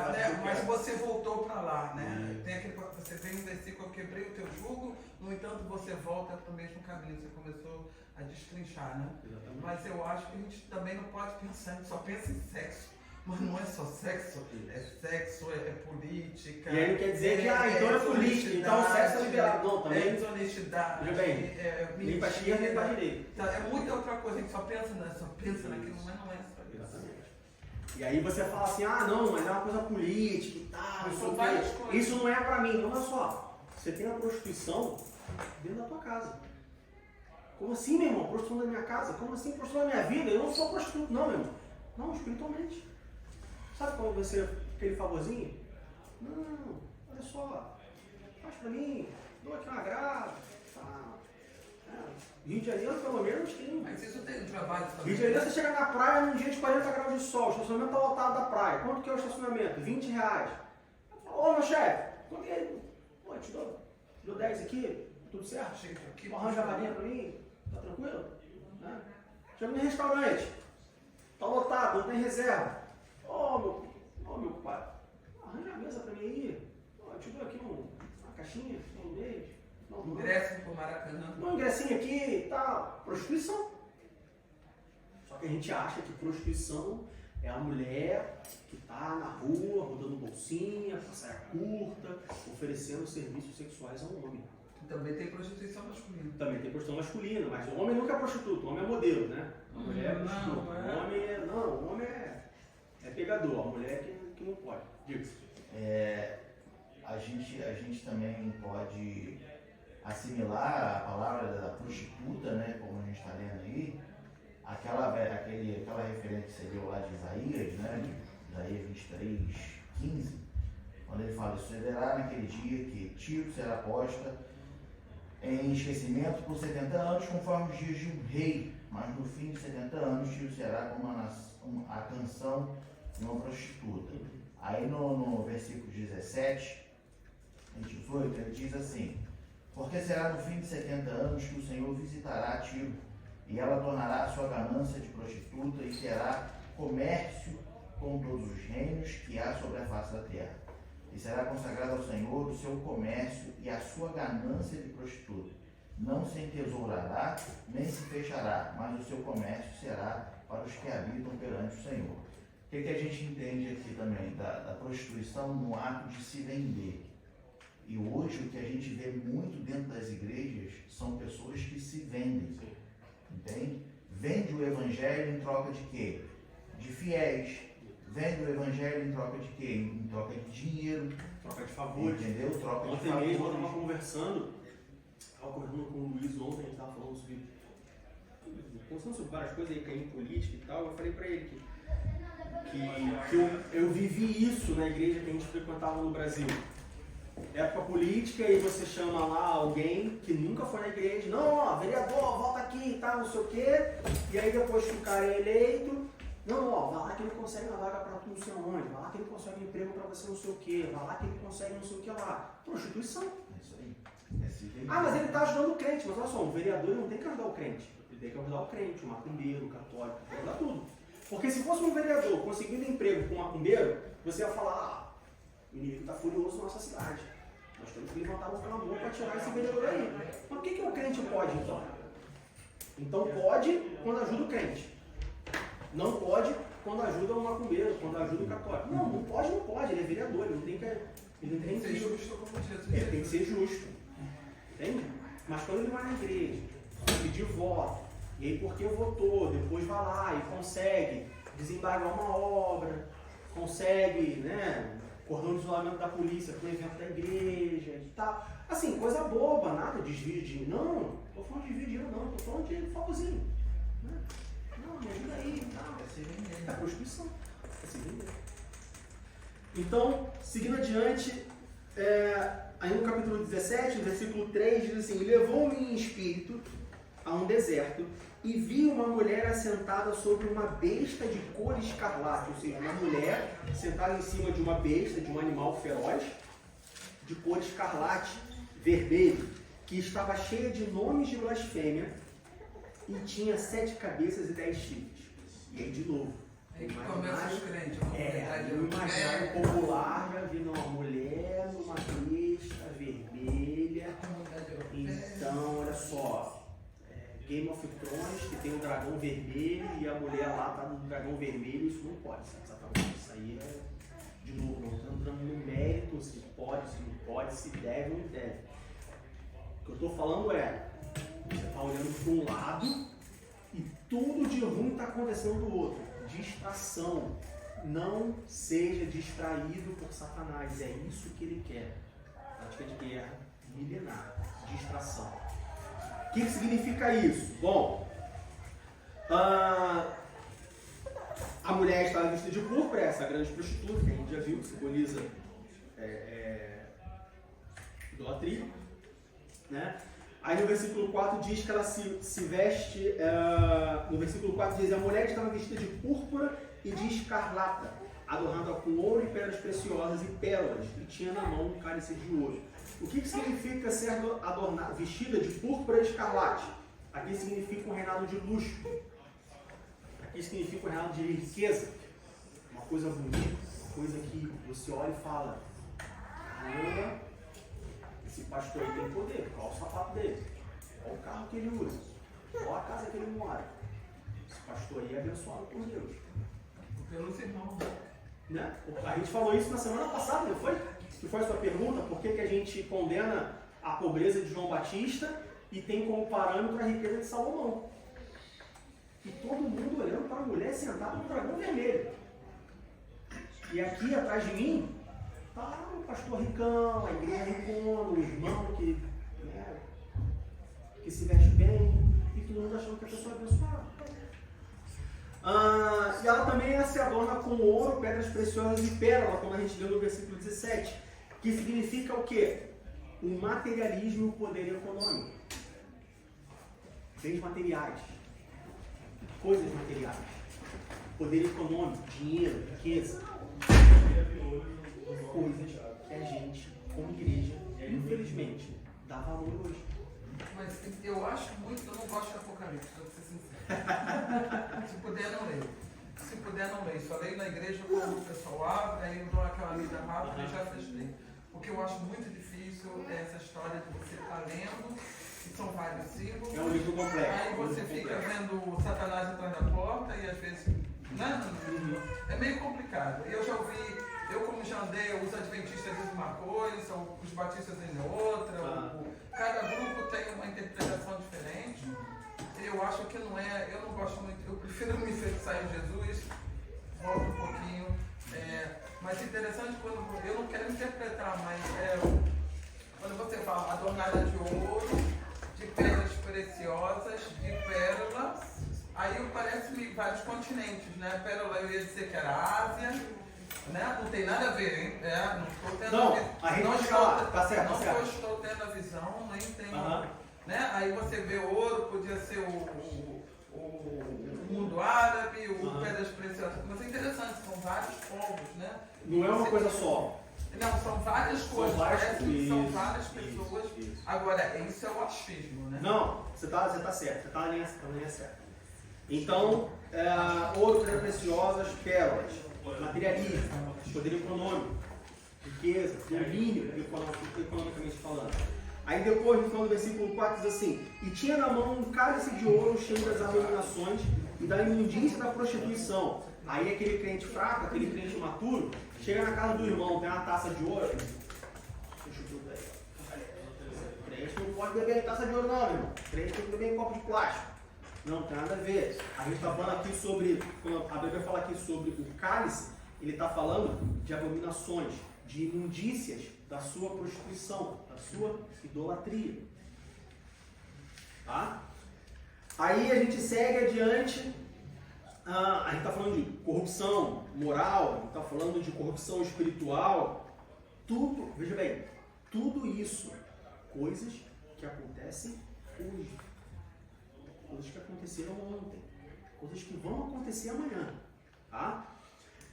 Mas você voltou para lá, né? Tem aquele, você tem um versículo, eu quebrei o teu jugo, no entanto você volta para o mesmo caminho, você começou a destrinchar, né? Exatamente. Mas eu acho que a gente também não pode pensar, a gente só pensa em sexo. Mas não é só sexo, é política. E aí não quer dizer que então é política, então o sexo é liberado. Não, também. É desonestidade. Veja bem, nem para esquerda nem para direita. É muita outra coisa, a gente só pensa naquilo, mas não é só isso. Exatamente. E aí você fala assim, não, mas é uma coisa política e tal, São várias coisas. isso não é para mim. Então, olha só, você tem a prostituição dentro da tua casa. Como assim, meu irmão? Prostituição da minha casa? Como assim prostituição da minha vida? Eu não sou prostituto, não, meu irmão. Não, espiritualmente. Sabe quando você aquele favorzinho? Não, olha só, faz pra mim, dou aqui um agrado, tá. Rio de Janeiro, pelo menos, tem. Mas isso tem um trabalho também. Rio de Janeiro, você chega na praia num dia de 40 graus de sol, o estacionamento tá lotado da praia. Quanto que é o estacionamento? R$20. Ô, meu chefe, quanto é? Pô, te dou 10 aqui, tudo certo? Chega aqui, Arranja a varinha pra mim, tá tranquilo? Chega no restaurante, tá lotado, não tem reserva. Meu pai, arranja a mesa pra mim aí. Eu te dou aqui uma caixinha, um mês. Ingresso pro Maracanã. Um ingressinho aqui e tal. Prostituição. Só que a gente acha que prostituição é a mulher que tá na rua, rodando bolsinha, com saia curta, oferecendo serviços sexuais a um homem. Também tem prostituição masculina. Também tem prostituição masculina, mas o homem nunca é prostituto, o homem é modelo, né? A mulher é prostituta. O homem é pegador, a mulher que não pode. Diga. A gente também pode assimilar a palavra da prostituta, né, como a gente está lendo aí, aquela referência que você deu lá de Isaías, né, Isaías 23:15, quando ele fala: sucederá naquele dia que Tiro será posta em esquecimento por 70 anos, conforme os dias de um rei, mas no fim de 70 anos Tiro será como a canção de uma prostituta. Aí no versículo 17 e 18, ele diz assim: porque será no fim de 70 anos que o Senhor visitará Tiro, e ela tornará a sua ganância de prostituta e terá comércio com todos os reinos que há sobre a face da terra. E será consagrado ao Senhor o seu comércio e a sua ganância de prostituta. Não se entesourará, nem se fechará, mas o seu comércio será para os que habitam perante o Senhor. O que a gente entende aqui também da prostituição no ato de se vender? E hoje o que a gente vê muito dentro das igrejas são pessoas que se vendem, entende? Vende o evangelho em troca de quê? De fiéis. Vende o evangelho em troca de quê? Em troca de dinheiro. Troca de favores. Entendeu? Troca de Ontem favores. mesmo eu estava conversando com o Luiz ontem, a gente estava falando sobre várias coisas aí, caindo em política e tal. Eu falei para ele que eu vivi isso na igreja que a gente frequentava no Brasil. Época política, e você chama lá alguém que nunca foi na igreja, não, ó, vereador, volta aqui e tal, não sei o quê, e aí depois que o cara é eleito, não, ó, vai lá que ele consegue uma vaga pra tu não sei onde, vai lá que ele consegue um emprego pra você não sei o quê, vai lá que ele consegue não sei o que lá. Prostituição. É isso aí. Mas ele tá ajudando o crente, mas olha só, um vereador ele não tem que ajudar o crente, ele tem que ajudar o crente, o macumbeiro, o católico, tem que ajudar tudo. Porque se fosse um vereador conseguindo emprego com um macumbeiro, você ia falar, o inimigo está furioso na nossa cidade. Nós temos que levantar um clamor para tirar esse vereador aí. Mas o que o crente pode então? Então pode quando ajuda o crente. Não pode quando ajuda o macumbeiro, quando ajuda o católico. Não pode. Ele é vereador, ele não tem que. Ele tem que ser justo, como Jesus. Ele tem que ser justo. Entende? Mas quando ele vai na igreja, pedir voto, e aí porque votou, depois vai lá e consegue desembargar uma obra, consegue, né? Cordão de isolamento da polícia para o evento da igreja e tal. Assim, coisa boba, nada, desvio de dinheiro. Não, estou falando de desvio de dinheiro, não, estou falando de favorzinho. Não, me ajuda aí e tal. É prostituição. É se vender. Então, seguindo adiante, aí no capítulo 17, no versículo 3, diz assim: levou-me em espírito a um deserto e vi uma mulher assentada sobre uma besta de cor escarlate, ou seja, uma mulher sentada em cima de uma besta, de um animal feroz, de cor escarlate, vermelho, que estava cheia de nomes de blasfêmia e tinha 7 cabeças e 10 chifres. E aí, de novo, aí que começa os crentes. o imaginário popular já viu uma mulher numa besta vermelha. Então, olha só. Game of Thrones, que tem o dragão vermelho e a mulher lá tá no dragão vermelho, isso não pode, exatamente. Isso aí é, de novo, não estamos entrando no mérito, se pode, se não pode, se deve ou não deve. O que eu estou falando é, você está olhando para um lado e tudo de ruim está acontecendo do outro. Distração. Não seja distraído por Satanás, é isso que ele quer. Prática de guerra milenar, distração. O que significa isso? Bom, a mulher estava vestida de púrpura, essa grande prostituta que a gente já viu, que simboliza idolatria, né? Aí no versículo 4 diz que ela se veste, no versículo 4 diz: a mulher estava vestida de púrpura e de escarlata, adornada com ouro e pedras preciosas e pérolas, e tinha na mão um cálice de ouro. O que significa ser adornada, vestida de púrpura e escarlate? Aqui significa um reinado de luxo. Aqui significa um reinado de riqueza. Uma coisa bonita, uma coisa que você olha e fala: caramba, esse pastor aí tem poder, qual o sapato dele? Qual o carro que ele usa? Qual a casa que ele mora? Esse pastor aí é abençoado por Deus. Pelos irmãos. Né? A gente falou isso na semana passada, não foi? Que foi a sua pergunta, por que a gente condena a pobreza de João Batista e tem como parâmetro a riqueza de Salomão. E todo mundo olhando para a mulher sentada no dragão vermelho. E aqui atrás de mim está o pastor ricão, a igreja ricona, o irmão que se veste bem e todo mundo achando que a pessoa é abençoada. E ela também se adorna com ouro, pedras preciosas e pérola, como a gente leu no versículo 17, que significa o quê? O materialismo e o poder econômico. Bens materiais, coisas materiais, poder econômico, dinheiro, riqueza, coisas que a gente, como igreja, infelizmente, dá valor hoje. Mas eu acho muito, eu não gosto de Apocalipse, pra ser sincero. Se puder, não leio. Se puder, não leio. Só leio na igreja quando o pessoal abre, aí eu dou aquela lida rápida e já fechei. Porque eu acho muito difícil essa história de você estar lendo, e são vários símbolos. É um livro complexo. Aí você fica vendo Satanás atrás da porta e às vezes. Né? É meio complicado. Eu já ouvi, eu como já andei, os adventistas dizem uma coisa, os batistas dizem outra. Cada grupo tem uma interpretação diferente. Eu acho que não é, eu não gosto muito, eu prefiro me fixar em Jesus, volto um pouquinho. Mas interessante quando, eu não quero interpretar, mas quando você fala adornada de ouro, de pedras preciosas, de pérolas, aí parece-me vários continentes, né? Pérola eu ia dizer que era Ásia, né? Não tem nada a ver, hein? Não estou tendo a gente pode falar, tá certo, não tá certo. estou tendo a visão, nem tenho. Né? Aí você vê ouro, podia ser o mundo árabe, pedras preciosas. Mas é interessante, são vários povos, né? Não é uma coisa só. Não, são várias coisas, são várias pessoas. Isso. Agora, isso é o achismo, né? Não, você tá certo, você tá na linha certa. Então, ouro, pedras preciosas, pérolas, materialismo, poder econômico, riqueza, domínio economicamente falando. Aí depois, no final do versículo 4, diz assim: e tinha na mão um cálice de ouro cheio das abominações e da imundícia da prostituição. Aí aquele crente fraco, aquele crente imaturo, chega na casa do irmão, tem uma taça de ouro. O crente não pode beber em taça de ouro não, irmão. O crente tem que beber em copo de plástico. Não tem nada a ver. A gente está falando aqui sobre, quando a Bíblia fala aqui sobre o cálice, ele está falando de abominações, de imundícias da sua prostituição, da sua idolatria. Tá? Aí a gente segue adiante, a gente está falando de corrupção moral, a gente está falando de corrupção espiritual, tudo, veja bem, tudo isso, coisas que acontecem hoje, coisas que aconteceram ontem, coisas que vão acontecer amanhã. Tá?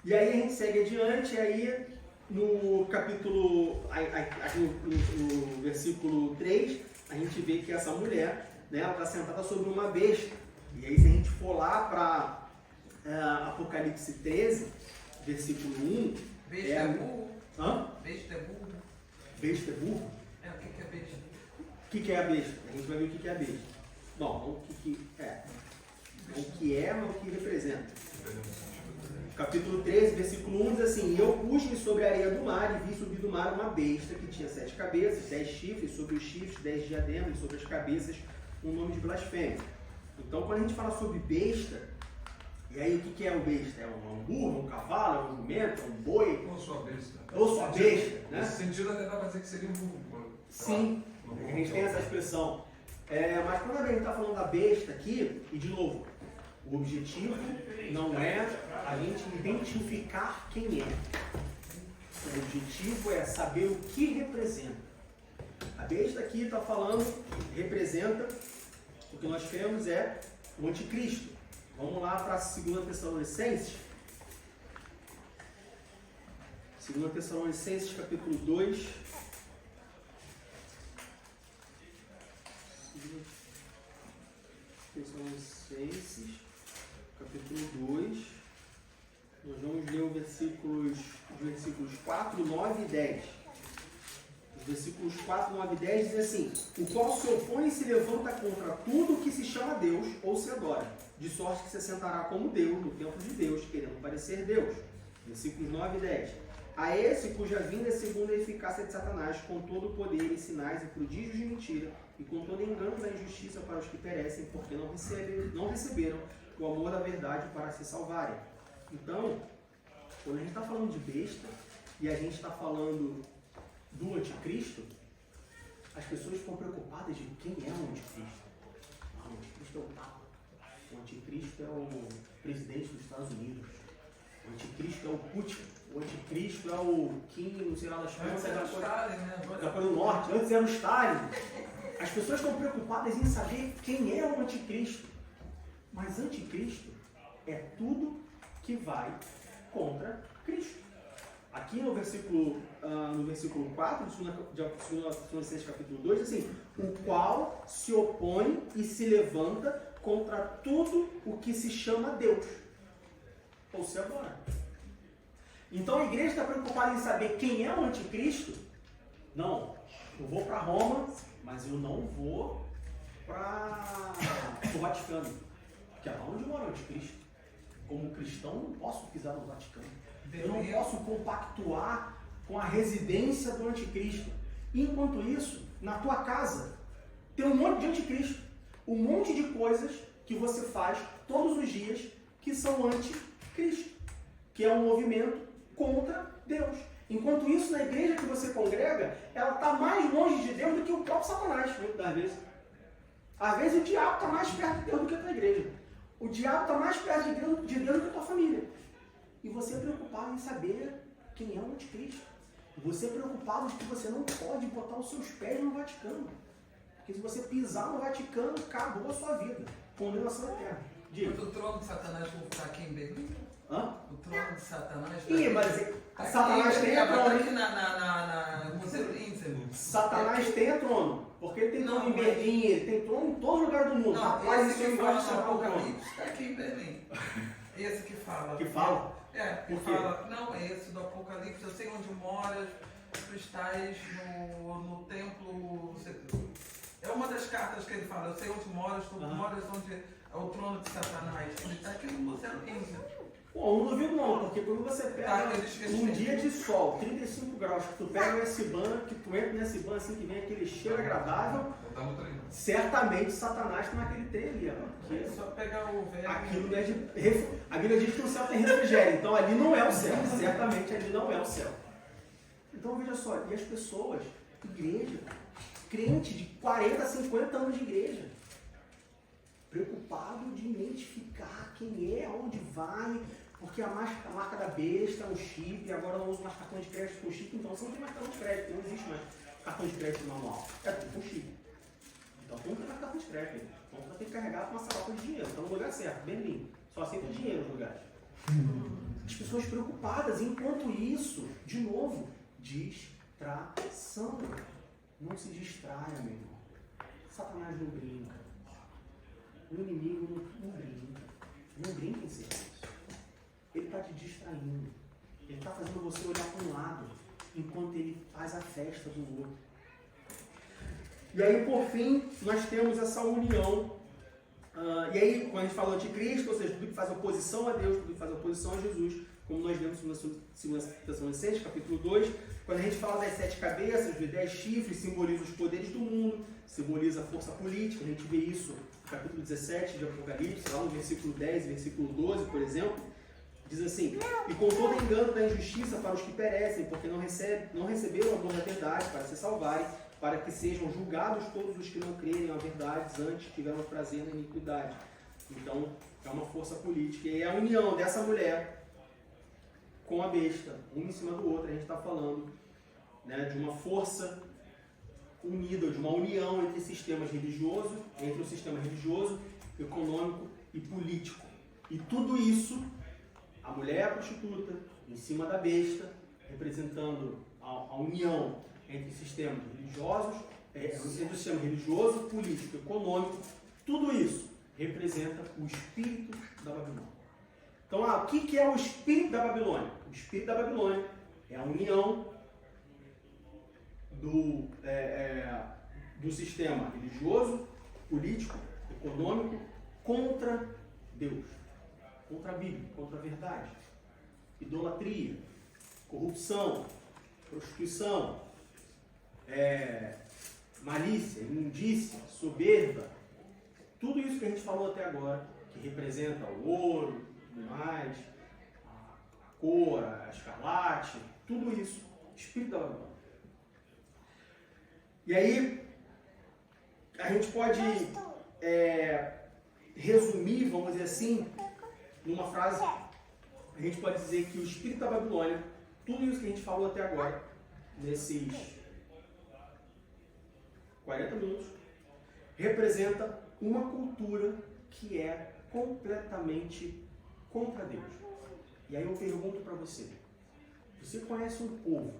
E aí a gente segue adiante, aí no capítulo, aqui no versículo 3, a gente vê que essa mulher, né, ela está sentada sobre uma besta. E aí se a gente for lá para Apocalipse 13, versículo 1... Besta é burro? Hã? Besta é burro? Besta é burro? O que é besta? O que é a besta? A gente vai ver o que é a besta. Não, não o que é. Não o que é, mas o que representa. Capítulo 13, versículo 1 diz assim: e eu pus-me sobre a areia do mar e vi subir do mar uma besta que tinha 7 cabeças, 10 chifres, sobre os chifres 10 diademas, sobre as cabeças um nome de blasfêmia. Então quando a gente fala sobre besta, e aí o que é o besta? É um burro, um cavalo, é um jumento, é um boi? Ou sua besta. Ou sua besta, né? Nesse sentido até dá pra dizer que seria um burro. Sim, a gente tem essa expressão. Mas quando a gente está falando da besta aqui, e de novo, o objetivo não é a gente identificar quem é. O objetivo é saber o que representa. A besta aqui está falando, representa, o que nós temos é o anticristo. Vamos lá para 2 Tessalonicenses. 2 Tessalonicenses, capítulo 2. 2 Tessalonicenses, capítulo 2. Nós vamos ler os versículos 4, 9 e 10. Os versículos 4, 9 e 10 dizem assim: o qual se opõe e se levanta contra tudo o que se chama Deus ou se adora, de sorte que se sentará como Deus no templo de Deus, querendo parecer Deus. Versículos 9 e 10. A esse cuja vinda é segundo a eficácia de Satanás, com todo o poder e sinais e prodígios de mentira, e com todo engano da injustiça para os que perecem, porque não receberam o amor da verdade para se salvarem. Então, quando a gente está falando de besta, e a gente está falando do anticristo, as pessoas ficam preocupadas de quem é o anticristo. Ah, o anticristo é o Papa. O anticristo é o presidente dos Estados Unidos. O anticristo é o Putin. O anticristo é o Kim, não sei lá das Antes era o Stalin, né? da Coreia do Norte. Antes era o Stalin. As pessoas estão preocupadas em saber quem é o anticristo. Mas anticristo é tudo que vai contra Cristo. Aqui no versículo 4 de 2 Tessalonicenses capítulo 2, assim, o qual se opõe e se levanta contra tudo o que se chama Deus. Ou se agora. Então a igreja está preocupada em saber quem é o anticristo? Não, eu vou para Roma, mas eu não vou para o Vaticano, que é lá onde mora o anticristo. Como cristão, não posso pisar no Vaticano. Eu não posso compactuar com a residência do anticristo. Enquanto isso, na tua casa, tem um monte de anticristo. Um monte de coisas que você faz todos os dias que são anticristo. Que é um movimento contra Deus. Enquanto isso, na igreja que você congrega, ela está mais longe de Deus do que o próprio Satanás, muitas das vezes. Às vezes o diabo está mais perto de Deus do que a tua igreja. O diabo está mais perto de Deus do que a tua família. E você é preocupado em saber quem é o anticristo. E você é preocupado de que você não pode botar os seus pés no Vaticano. Porque se você pisar no Vaticano, acabou a sua vida. Condenação eterna. Mas o trono de Satanás vai ficar aqui em Berlim? Hã? O trono de Satanás Ih, mas Satanás tem trono. Aqui na Museu Innsbruck. Satanás tem trono. Porque ele tem trono em Berlim, ele tem trono em todo lugar do mundo. Não, rapaz, esse isso que eu fala gosto de no chamar o trono. Apocalipse está aqui em Berlim. Esse que fala. Que fala? Que Por quê? fala. Não, é esse do Apocalipse. Eu sei onde moras, tu estás no templo. É uma das cartas que ele fala. Eu sei onde moras, tu moras onde é o trono de Satanás. Ele está aqui no Museu Innsbruck. Pô, não duvido não, porque quando você pega eles um dia de sol, 35 graus, que tu pega o S-Bahn, que tu entra no S-Bahn assim, que vem aquele cheiro agradável, Não tá no trem. certamente Satanás está naquele trem ali, ó. É só pegar o velho. Aquilo não é de... A Bíblia diz que o céu tem refrigério, então ali não é o céu, certamente ali não é o céu. Então veja só, e as pessoas, igreja, crente de 40, 50 anos de igreja, preocupado de identificar quem é, aonde vai, porque a marca da besta, o chip, agora não uso mais cartão de crédito com chip, então você não tem mais cartão de crédito, não existe mais cartão de crédito manual, é tudo com chip. Então não tem mais cartão de crédito, então você vai ter que carregar com uma sacola de dinheiro, então no lugar certo, Berlim, só aceita dinheiro no lugar. As pessoas preocupadas, enquanto isso, de novo, distração. Não se distraia, meu irmão. Satanás não brinca. O inimigo não brinca. Não brinca em serviço. Ele está te distraindo. Ele está fazendo você olhar para um lado, enquanto ele faz a festa do outro. E aí, por fim, nós temos essa união. E aí, quando a gente fala anticristo, ou seja, tudo que faz oposição a Deus, tudo que faz oposição a Jesus, como nós vemos no 2 Tessalonicenses, capítulo 2, quando a gente fala das 7 cabeças, dos 10 chifres, simboliza os poderes do mundo, simboliza a força política, a gente vê isso no capítulo 17 de Apocalipse, lá no versículo 10 e versículo 12, por exemplo, diz assim: e com todo engano da injustiça para os que perecem, porque não receberam o amor da verdade para se salvarem, para que sejam julgados todos os que não crerem na verdade, antes tiveram prazer na iniquidade. Então, é uma força política, e a união dessa mulher com a besta, um em cima do outro, a gente está falando, né, de uma força unida, de uma união entre sistemas religiosos, entre o sistema religioso, econômico e político. E tudo isso, a mulher prostituta, em cima da besta, representando a união entre sistemas religiosos, entre o sistema religioso, político, econômico, tudo isso representa o espírito da Babilônia. Então, o que é o espírito da Babilônia? O espírito da Babilônia é a união do sistema religioso, político, econômico contra Deus, contra a Bíblia, contra a verdade. Idolatria, corrupção, prostituição, malícia, imundícia, soberba, tudo isso que a gente falou até agora, que representa o ouro, tudo mais, a cor, a escarlate, tudo isso, espírito da Babilônia. E aí, a gente pode resumir, vamos dizer assim, numa frase, a gente pode dizer que o espírito da Babilônia, tudo isso que a gente falou até agora, nesses 40 minutos, representa uma cultura que é completamente contra Deus. E aí eu pergunto para você, você conhece um povo,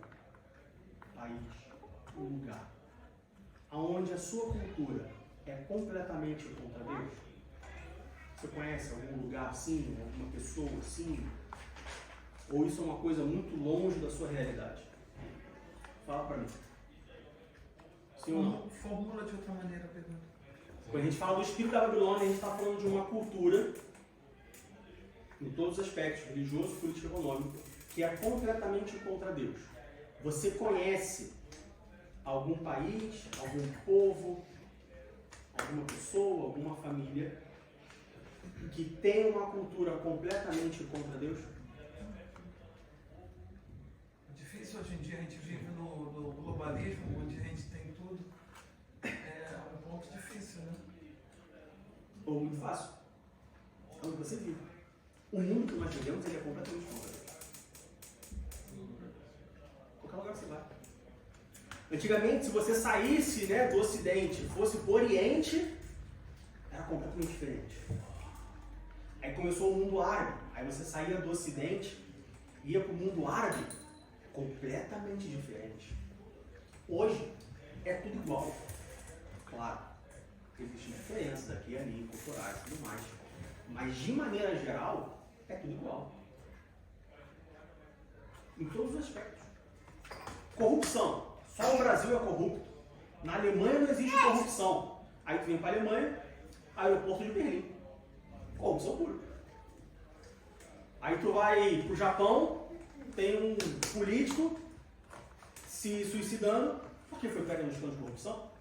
país, um lugar, onde a sua cultura é completamente contra Deus? Você conhece algum lugar assim, alguma pessoa assim? Ou isso é uma coisa muito longe da sua realidade? Fala para mim. Sim ou não? Formula de outra maneira a pergunta. Quando a gente fala do espírito da Babilônia, a gente está falando de uma cultura, em todos os aspectos, religioso, político e econômico, que é completamente contra Deus. Você conhece algum país, algum povo, alguma pessoa, alguma família que tem uma cultura completamente contra Deus? Difícil hoje em dia, a gente vive no globalismo, onde a gente tem tudo. É um ponto difícil, né? Ou muito fácil? É onde você vive. O mundo que nós vivemos, ele é completamente contra Deus. Qualquer lugar que você vai. Antigamente, se você saísse, né, do Ocidente, fosse para o Oriente, era completamente diferente. Aí começou o mundo árabe. Aí você saía do Ocidente, ia para o mundo árabe, completamente diferente. Hoje, é tudo igual. Claro, existem diferenças aqui e ali, culturais e tudo mais. Mas, de maneira geral, é tudo igual. Em todos os aspectos. Corrupção. Só o Brasil é corrupto. Na Alemanha não existe corrupção. Aí tu vem para a Alemanha, aeroporto de Berlim. Corrupção pura. Aí tu vai para o Japão, tem um político se suicidando porque foi pego no escândalo de corrupção.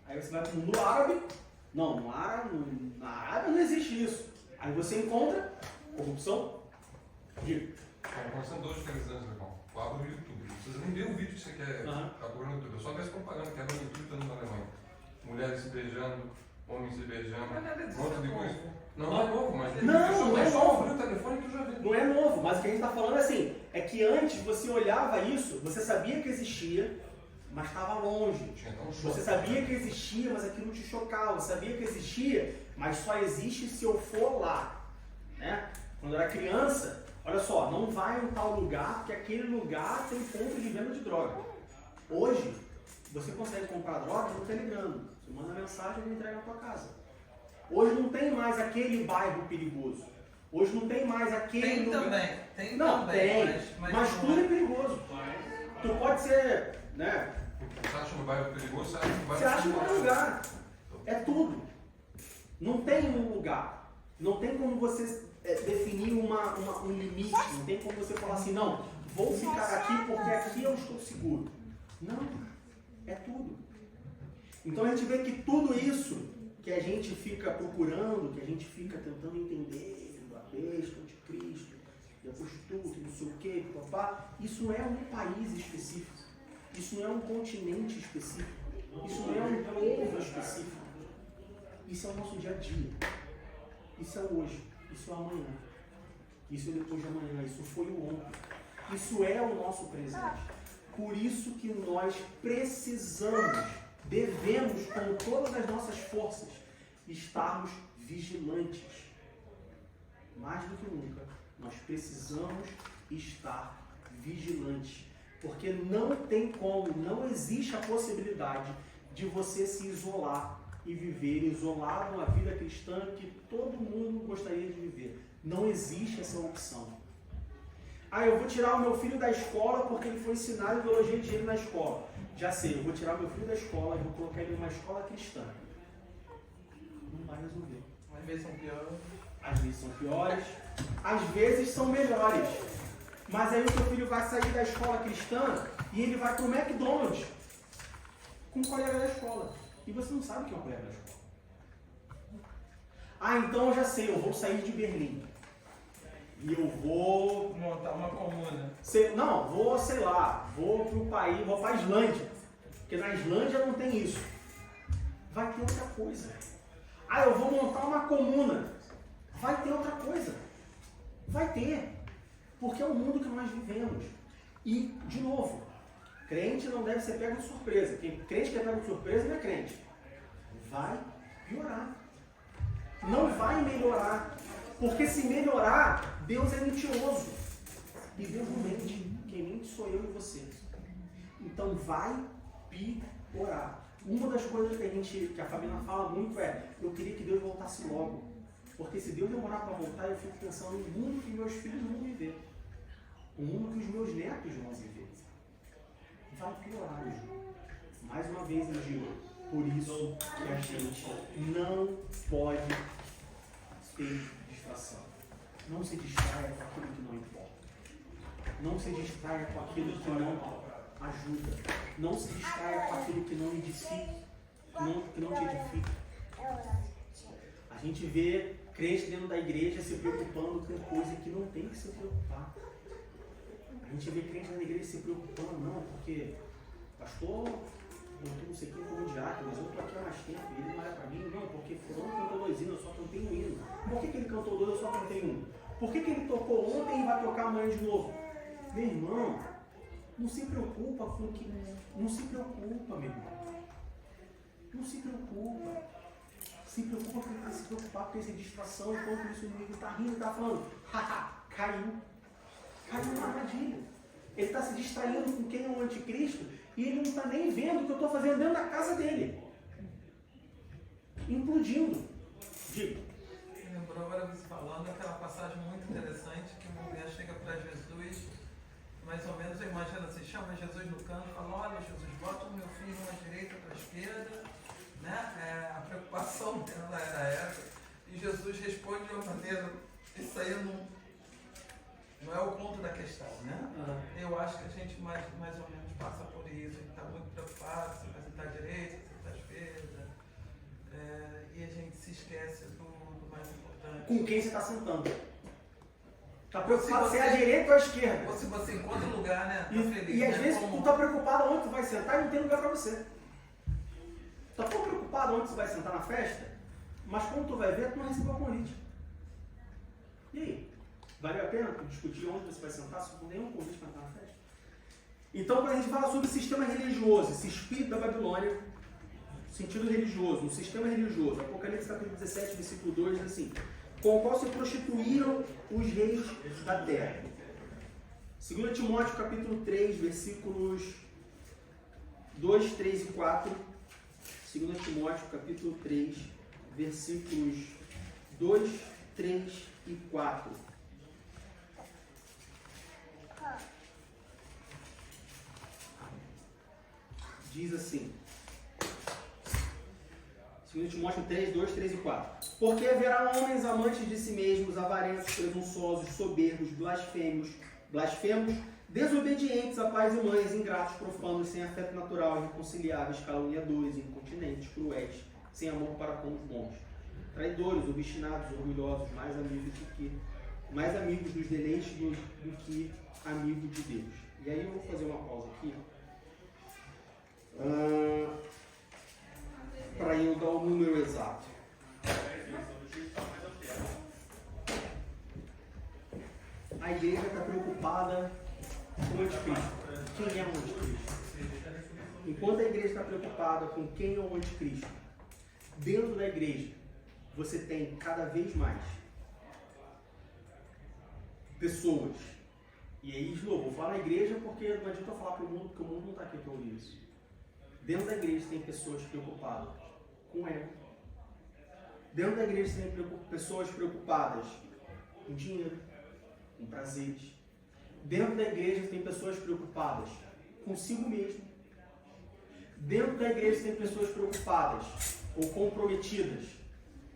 Aí você vai para o mundo árabe. Não, na Arábia não existe isso. Aí você encontra corrupção. Diga. São dois diferentes, irmão. Tu abre o YouTube. Não precisa nem ver o vídeo que você quer procurar no YouTube. Eu só vejo propaganda que abre no YouTube estando na Alemanha. Mulheres se beijando, homens se beijando. Um monte de coisa. Não é novo, mas não é só novo. abrir o telefone que tu já viu. Não é novo, mas o que a gente está falando é assim, é que antes você olhava isso, você sabia que existia, mas estava longe. Você sabia que existia, mas aquilo te chocava. Você sabia que existia, mas só existe se eu for lá. Né? Quando eu era criança, olha só, não vai em tal lugar, porque aquele lugar tem ponto de venda de droga. Hoje, você consegue comprar droga no Telegram. Você manda mensagem e ele entrega na tua casa. Hoje não tem mais aquele bairro perigoso. Hoje não tem mais aquele Tem lugar... também, tem não, também. Mas tudo é perigoso. Tu pode ser, né? Você acha no bairro perigoso, você acha no bairro Você acha em qualquer lugar. É tudo. Não tem um lugar. Não tem como você definir um limite. Não tem como você falar assim, não, vou ficar aqui porque aqui eu estou seguro. Não. É tudo. Então a gente vê que tudo isso que a gente fica procurando, que a gente fica tentando entender, a besta, o anticristo, e a prostituta, não sei o que, papá, isso não é um país específico. Isso não é um continente específico. Isso não é um povo específico. Isso é o nosso dia a dia. Isso é o hoje. Isso é o amanhã. Isso é depois de amanhã. Isso foi o ontem. Isso é o nosso presente. Por isso que nós precisamos, devemos, com todas as nossas forças, estarmos vigilantes. Mais do que nunca, nós precisamos estar vigilantes. Porque não tem como, não existe a possibilidade de você se isolar e viver isolado uma vida cristã que todo mundo gostaria de viver. Não existe essa opção. Ah, eu vou tirar o meu filho da escola porque ele foi ensinado ideologia de gênero na escola. Já sei, eu vou tirar o meu filho da escola e vou colocar ele numa escola cristã. Não vai resolver. Às vezes são piores. Às vezes são piores, às vezes são melhores. Mas aí o teu filho vai sair da escola cristã e ele vai pro McDonald's com um colega da escola. E você não sabe quem é o colega da escola. Ah, então eu já sei, eu vou sair de Berlim. E eu vou montar uma comuna. Vou pro país, vou pra Islândia. Porque na Islândia não tem isso. Vai ter outra coisa. Ah, eu vou montar uma comuna. Vai ter outra coisa. Vai ter. Porque é o mundo que nós vivemos. E, de novo, crente não deve ser pego de surpresa. Crente que é pego de surpresa não é crente. Vai piorar. Não vai melhorar. Porque se melhorar, Deus é mentiroso. E Deus não mente. Quem mente sou eu e você. Então vai piorar. Uma das coisas que a Fabiana fala muito é: eu queria que Deus voltasse logo. Porque se Deus demorar para voltar, eu fico pensando no mundo que meus filhos vão viver. O mundo que os meus netos vão viver. Vai piorar, Ju. Mais uma vez eu digo, por isso que a gente não pode ter distração. Não se distraia com aquilo que não importa. Não se distraia com aquilo que não ajuda. Não se distraia com aquilo que não edifica. Que não te edifica. A gente vê crente dentro da igreja se preocupando com coisa que não tem que se preocupar. A gente vê crente na igreja se preocupando, não, porque pastor, eu não sei quem como diácono, mas eu estou aqui há mais tempo e ele não é para mim, não, porque fulano cantou 2 hinos, eu só cantei um hino. Por que ele cantou 2, eu só cantei 1? Por que ele tocou ontem e vai tocar amanhã de novo? Meu irmão, não se preocupa com o que. Não se preocupa, meu irmão. Não se preocupa. Se preocupa porque tem que se preocupar com essa distração, enquanto isso o inimigo está rindo e está falando, haha, caiu. Caiu na armadilha. Ele está se distraindo com quem é o anticristo e ele não está nem vendo o que eu estou fazendo dentro da casa dele. Implodindo. Diga. Me lembrou agora você falando aquela passagem muito interessante que uma mulher chega para Jesus, mais ou menos, eu imagino assim, chama Jesus no canto e fala: olha, Jesus, bota o meu filho uma direita para a esquerda, né? A preocupação dela era essa, e Jesus responde de uma maneira, isso aí não é o ponto da questão, né? Eu acho que a gente mais ou menos passa por isso, a gente está muito preocupado se vai sentar à direita, se sentar à esquerda, e a gente se esquece do mais importante. Com quem você está sentando? Está preocupado se é à direita ou à esquerda? Ou se você encontra um lugar, né? Tá feliz, e às né? vezes tu está preocupado onde tu vai sentar e não tem lugar para você. Tu está tão preocupado onde tu vai sentar na festa, mas quando tu vai ver, tu não recebeu o convite. E aí? Valeu a pena discutir onde você vai sentar se não tem nenhum convite para entrar na festa? Então, quando a gente fala sobre o sistema religioso, esse espírito da Babilônia, sentido religioso, um sistema religioso, Apocalipse capítulo 17, versículo 2, diz assim: com o qual se prostituíram os reis da terra. 2 Timóteo capítulo 3, versículos 2, 3 e 4. 2 Timóteo capítulo 3, versículos 2, 3 e 4. Diz assim, 2 Timóteo 3, 2, 3 e 4. Porque haverá homens amantes de si mesmos, avarentos, presunçosos, soberbos, blasfemos, desobedientes a pais e mães, ingratos, profanos, sem afeto natural, irreconciliáveis, caluniadores, incontinentes, cruéis, sem amor para com os bons, traidores, obstinados, orgulhosos, mais amigos dos deleites do que amigos de Deus. E aí eu vou fazer uma pausa aqui. Para eu dar o número exato. A igreja está preocupada com o anticristo. Quem é o anticristo? Enquanto a igreja está preocupada com quem é o anticristo, dentro da igreja você tem cada vez mais pessoas. E aí, de novo, vou falar na igreja porque não adianta eu falar para o mundo, porque o mundo não está aqui para ouvir isso. Dentro da igreja tem pessoas preocupadas com ego. Dentro da igreja tem pessoas preocupadas com dinheiro, com prazeres. Dentro da igreja tem pessoas preocupadas consigo mesmo. Dentro da igreja tem pessoas preocupadas ou comprometidas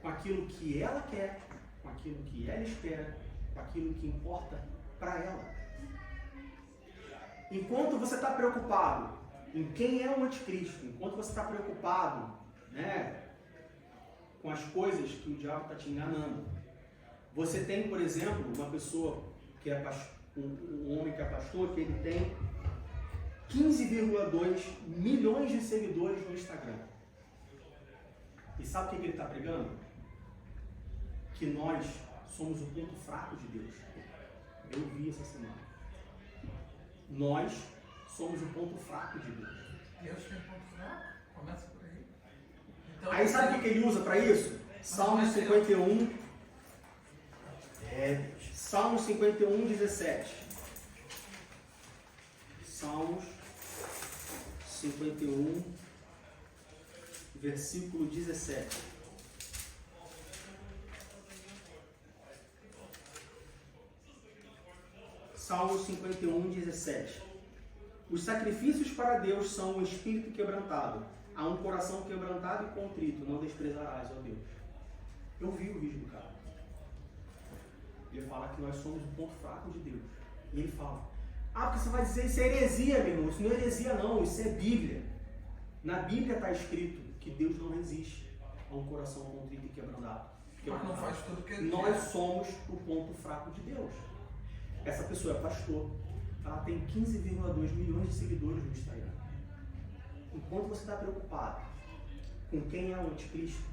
com aquilo que ela quer, com aquilo que ela espera, com aquilo que importa para ela. Enquanto você está preocupado em quem é o anticristo, enquanto você está preocupado, né, com as coisas que o diabo está te enganando, você tem, por exemplo, uma pessoa que é um homem que é pastor, que ele tem 15,2 milhões de seguidores no Instagram. E sabe o que ele está pregando? Que nós somos o ponto fraco de Deus. Eu vi essa semana. Nós somos o ponto fraco de Deus. Deus tem ponto fraco? Começa por aí. Então, Aí sabe o que ele usa para isso? Salmos 51. Salmos 51, 17. Salmos 51, versículo 17. Salmos 51, 17. Os sacrifícios para Deus são um espírito quebrantado. A um coração quebrantado e contrito não desprezarás, ó Deus. Eu vi o vídeo do cara. Ele fala que nós somos o ponto fraco de Deus. E ele fala, porque você vai dizer isso é heresia, meu irmão. Isso não é heresia não, isso é Bíblia. Na Bíblia está escrito que Deus não resiste a um coração contrito e quebrantado. Mas não faz tudo que ele Nós somos o ponto fraco de Deus. Essa pessoa é pastor. Ela tem 15,2 milhões de seguidores no Instagram. Enquanto você está preocupado com quem é o anticristo,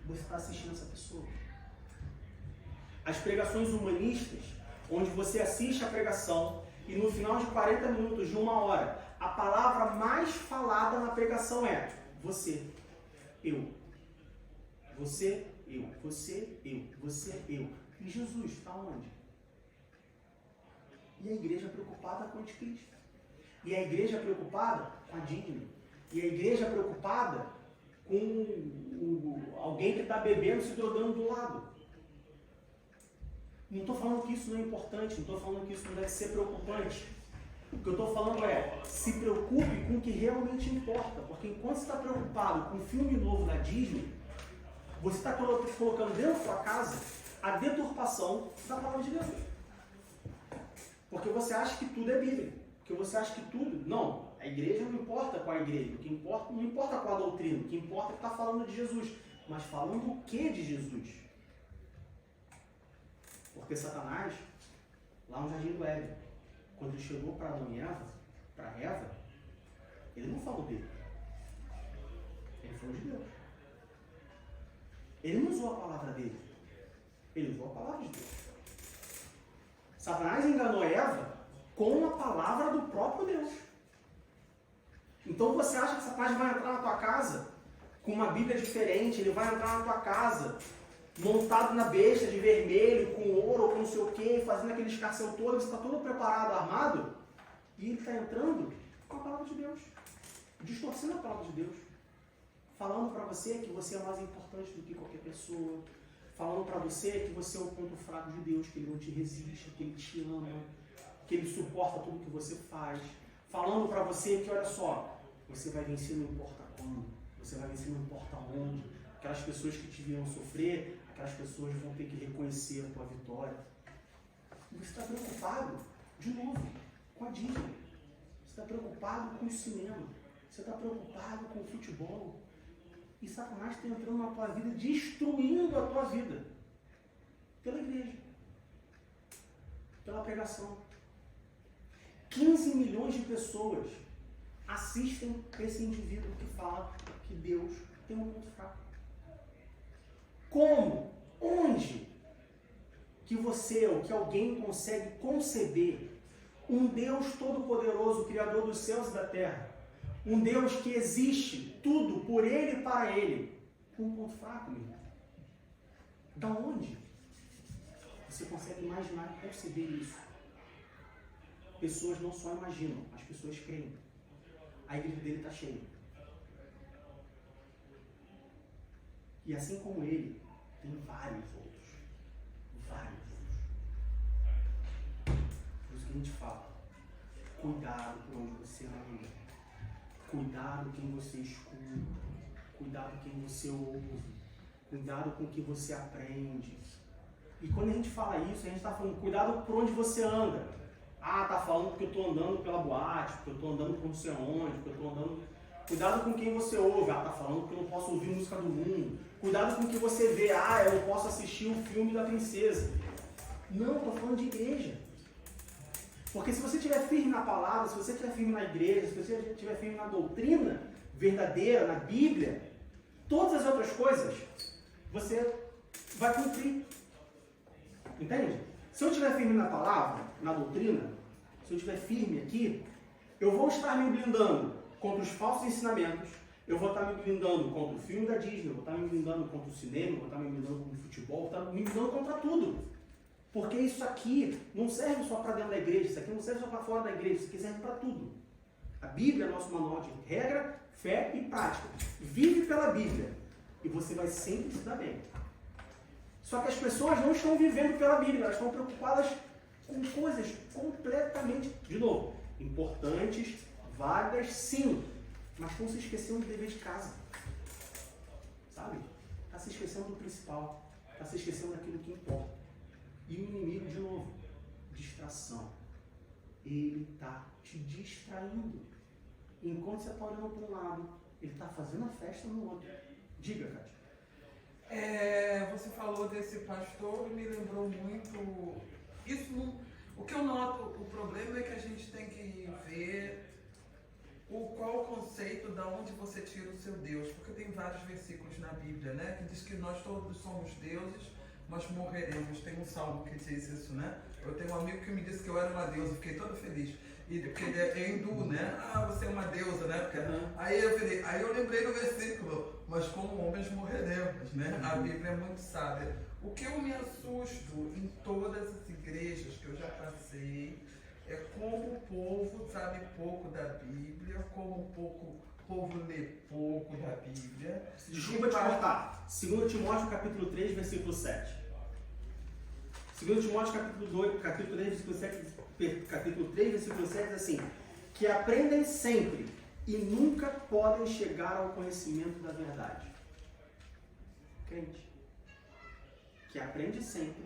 você está assistindo essa pessoa. As pregações humanistas, onde você assiste a pregação e no final de 40 minutos, de 1 hora, a palavra mais falada na pregação é você, eu. Você, eu. Você, eu. Você, eu. E Jesus está onde? E a igreja preocupada com o anticristo. E a igreja preocupada com a dízima. E a igreja preocupada com alguém que está bebendo, se drogando do lado. Não estou falando que isso não é importante, não estou falando que isso não deve ser preocupante. O que eu estou falando é, se preocupe com o que realmente importa. Porque enquanto você está preocupado com o filme novo da Disney, você está colocando dentro da sua casa a deturpação da palavra de Deus. Porque você acha que tudo é Bíblia. Porque você acha que tudo... Não, a igreja não importa qual a igreja. O que importa, não importa qual a doutrina. O que importa é que está falando de Jesus. Mas falando o que de Jesus? Porque Satanás, lá no Jardim do Éden, quando ele chegou para Adão e Eva, ele não falou dele. Ele falou de Deus. Ele não usou a palavra dele. Ele usou a palavra de Deus. Satanás enganou Eva com a palavra do próprio Deus. Então você acha que Satanás vai entrar na tua casa com uma Bíblia diferente, ele vai entrar na tua casa montado na besta de vermelho, com ouro ou com não sei o que, fazendo aquele escarcéu todo, você está todo preparado, armado, e ele está entrando com a palavra de Deus, distorcendo a palavra de Deus, falando para você que você é mais importante do que qualquer pessoa, falando para você que você é o ponto fraco de Deus, que Ele não te resiste, que Ele te ama, que Ele suporta tudo que você faz, falando para você que, olha só, você vai vencer não importa quando, você vai vencer não importa onde, aquelas pessoas que te viram sofrer, aquelas pessoas vão ter que reconhecer a tua vitória. Você está preocupado, de novo, com a Disney, você está preocupado com o cinema, você está preocupado com o futebol, e Satanás está entrando na tua vida, destruindo a tua vida. Pela igreja. Pela pregação. 15 milhões de pessoas assistem esse indivíduo que fala que Deus tem um ponto fraco. Como? Onde que você ou que alguém consegue conceber um Deus todo-poderoso, Criador dos céus e da terra, um Deus que existe tudo por Ele e para Ele, com um ponto fraco, meu irmão? Da onde você consegue imaginar e conceber isso? Pessoas não só imaginam, as pessoas creem. A igreja dele está cheia. E assim como ele, tem vários outros. Vários outros. Por isso que a gente fala, cuidado por onde você anda. Cuidado quem você escuta. Cuidado quem você ouve. Cuidado com o que você aprende. E quando a gente fala isso, a gente está falando, cuidado por onde você anda. Ah, tá falando porque eu tô andando pela boate, porque eu tô andando por não sei onde, porque eu tô andando... Cuidado com quem você ouve. Ah, tá falando porque eu não posso ouvir música do mundo. Cuidado com o que você vê. Ah, eu não posso assistir o filme da princesa. Não, eu tô falando de igreja. Porque se você estiver firme na palavra, se você estiver firme na igreja, se você estiver firme na doutrina verdadeira, na Bíblia, todas as outras coisas, você vai cumprir. Entende? Se eu estiver firme na palavra, na doutrina, se eu estiver firme aqui, eu vou estar me blindando contra os falsos ensinamentos, eu vou estar me blindando contra o filme da Disney, eu vou estar me blindando contra o cinema, eu vou estar me blindando contra o futebol, eu vou estar me blindando contra tudo. Porque isso aqui não serve só para dentro da igreja, isso aqui não serve só para fora da igreja, isso aqui serve para tudo. A Bíblia é nosso manual de regra, fé e prática. Vive pela Bíblia e você vai sempre se dar bem. Só que as pessoas não estão vivendo pela Bíblia, elas estão preocupadas com coisas completamente, de novo, importantes, válidas, sim, mas estão se esquecendo do dever de casa. Sabe? Está se esquecendo do principal, está se esquecendo daquilo que importa. E o inimigo, de novo, distração. Ele está te distraindo. Enquanto você está olhando para um lado, ele está fazendo a festa no outro. Diga, Cátia. Você falou desse pastor e me lembrou muito. O que eu noto, o problema é que a gente tem que ver qual o conceito de onde você tira o seu Deus. Porque tem vários versículos na Bíblia, né? Que diz que nós todos somos deuses, mas morreremos. Tem um salmo que diz isso, né? Eu tenho um amigo que me disse que eu era uma deusa, fiquei toda feliz. Porque ele é hindu, né? Ah, você é uma deusa, né? Porque... Aí eu lembrei do versículo, mas como homens morreremos, né? A Bíblia é muito sábia. O que eu me assusto em todas as igrejas que eu já passei é como o povo sabe pouco da Bíblia, como o povo lê pouco da Bíblia. Desculpa te cortar. 2 Timóteo capítulo 3, versículo 7. 2 Timóteo capítulo 3, versículo 7 diz assim: que aprendem sempre e nunca podem chegar ao conhecimento da verdade. Crente. Que aprende sempre,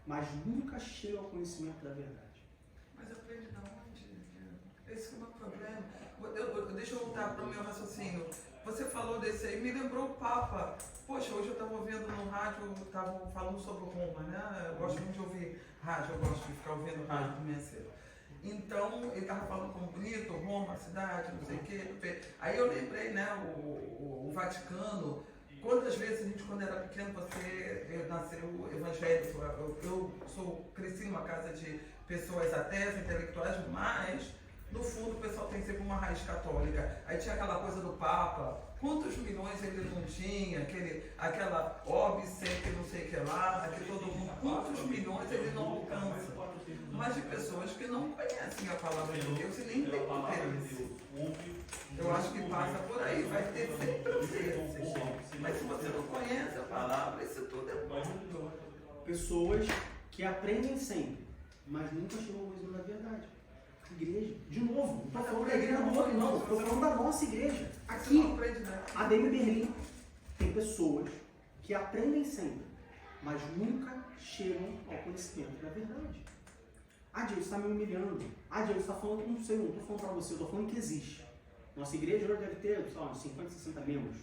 mas nunca chega ao conhecimento da verdade. Mas aprende de onde? Esse é o meu problema. Deixa eu voltar para o meu raciocínio. Você falou desse aí, me lembrou o Papa. Poxa, hoje eu estava ouvindo no rádio, estavam falando sobre Roma, né? Eu gosto muito de ouvir rádio, eu gosto de ficar ouvindo rádio do minha cedo. Então, ele estava falando como bonito, Roma, a cidade, não sei o quê. Aí eu lembrei, né, o Vaticano. Quantas vezes a gente, quando era pequeno, você nasceu evangélico, cresci numa casa de pessoas ateias, intelectuais, mas no fundo o pessoal tem sempre uma raiz católica. Aí tinha aquela coisa do Papa, quantos milhões ele não tinha, aquela óbice que não sei o que lá, que todo mundo, quantos milhões ele não alcança. Mas de pessoas que não conhecem a palavra de Deus e nem têm interesse. Eu acho que passa por aí, vai ter sempre interesse. Mas se você não conhece a palavra, isso tudo é bom. Pessoas que aprendem sempre, mas nunca chegam ao conhecimento da verdade. Igreja, de novo, não estou falando da igreja do outro, não, estou falando da nossa igreja. Aqui, a DM Berlim tem pessoas que aprendem sempre, mas nunca chegam ao conhecimento da verdade. Ah, Diego, você está me humilhando. Ah, Diego, você está falando, não sei, não estou falando para você, eu estou falando que existe. Nossa igreja hoje deve ter, sei lá, uns 50, 60 membros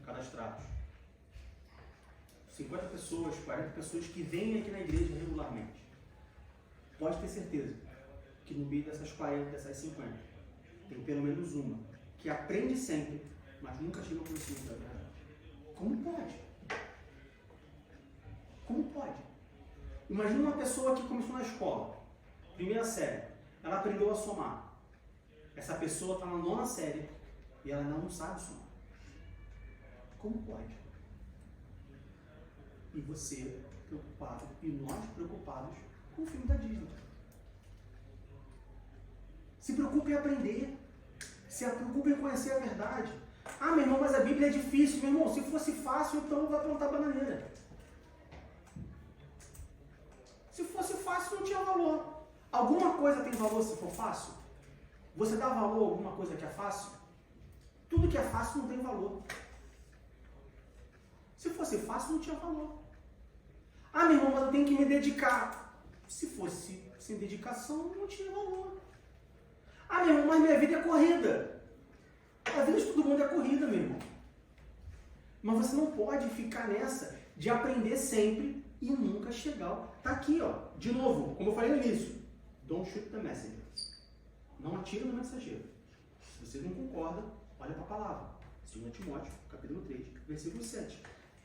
cadastrados. 50 pessoas, 40 pessoas que vêm aqui na igreja regularmente. Pode ter certeza que no meio dessas 40, dessas 50, tem pelo menos uma que aprende sempre, mas nunca chega ao conhecimento da verdade. Como pode? Como pode? Imagina uma pessoa que começou na escola, primeira série, ela aprendeu a somar. Essa pessoa está na 9ª série e ela ainda não sabe somar. Como pode? E você preocupado, e nós preocupados com o filme da Disney. Se preocupe em aprender. Se preocupe em conhecer a verdade. Ah, meu irmão, mas a Bíblia é difícil. Meu irmão, se fosse fácil, então vai plantar bananeira. Se fosse fácil, não tinha valor. Alguma coisa tem valor se for fácil? Você dá valor a alguma coisa que é fácil? Tudo que é fácil não tem valor. Se fosse fácil, não tinha valor. Ah, meu irmão, mas eu tenho que me dedicar. Se sem dedicação, não tinha valor. Ah, meu irmão, mas minha vida é corrida. A vida de todo mundo é corrida, meu irmão. Mas você não pode ficar nessa de aprender sempre e nunca chegar. Tá aqui, ó. De novo, como eu falei no início. Don't shoot the messenger. Não atira no mensageiro. Se você não concorda, olha para a palavra. 2 Timóteo, capítulo 3, versículo 7.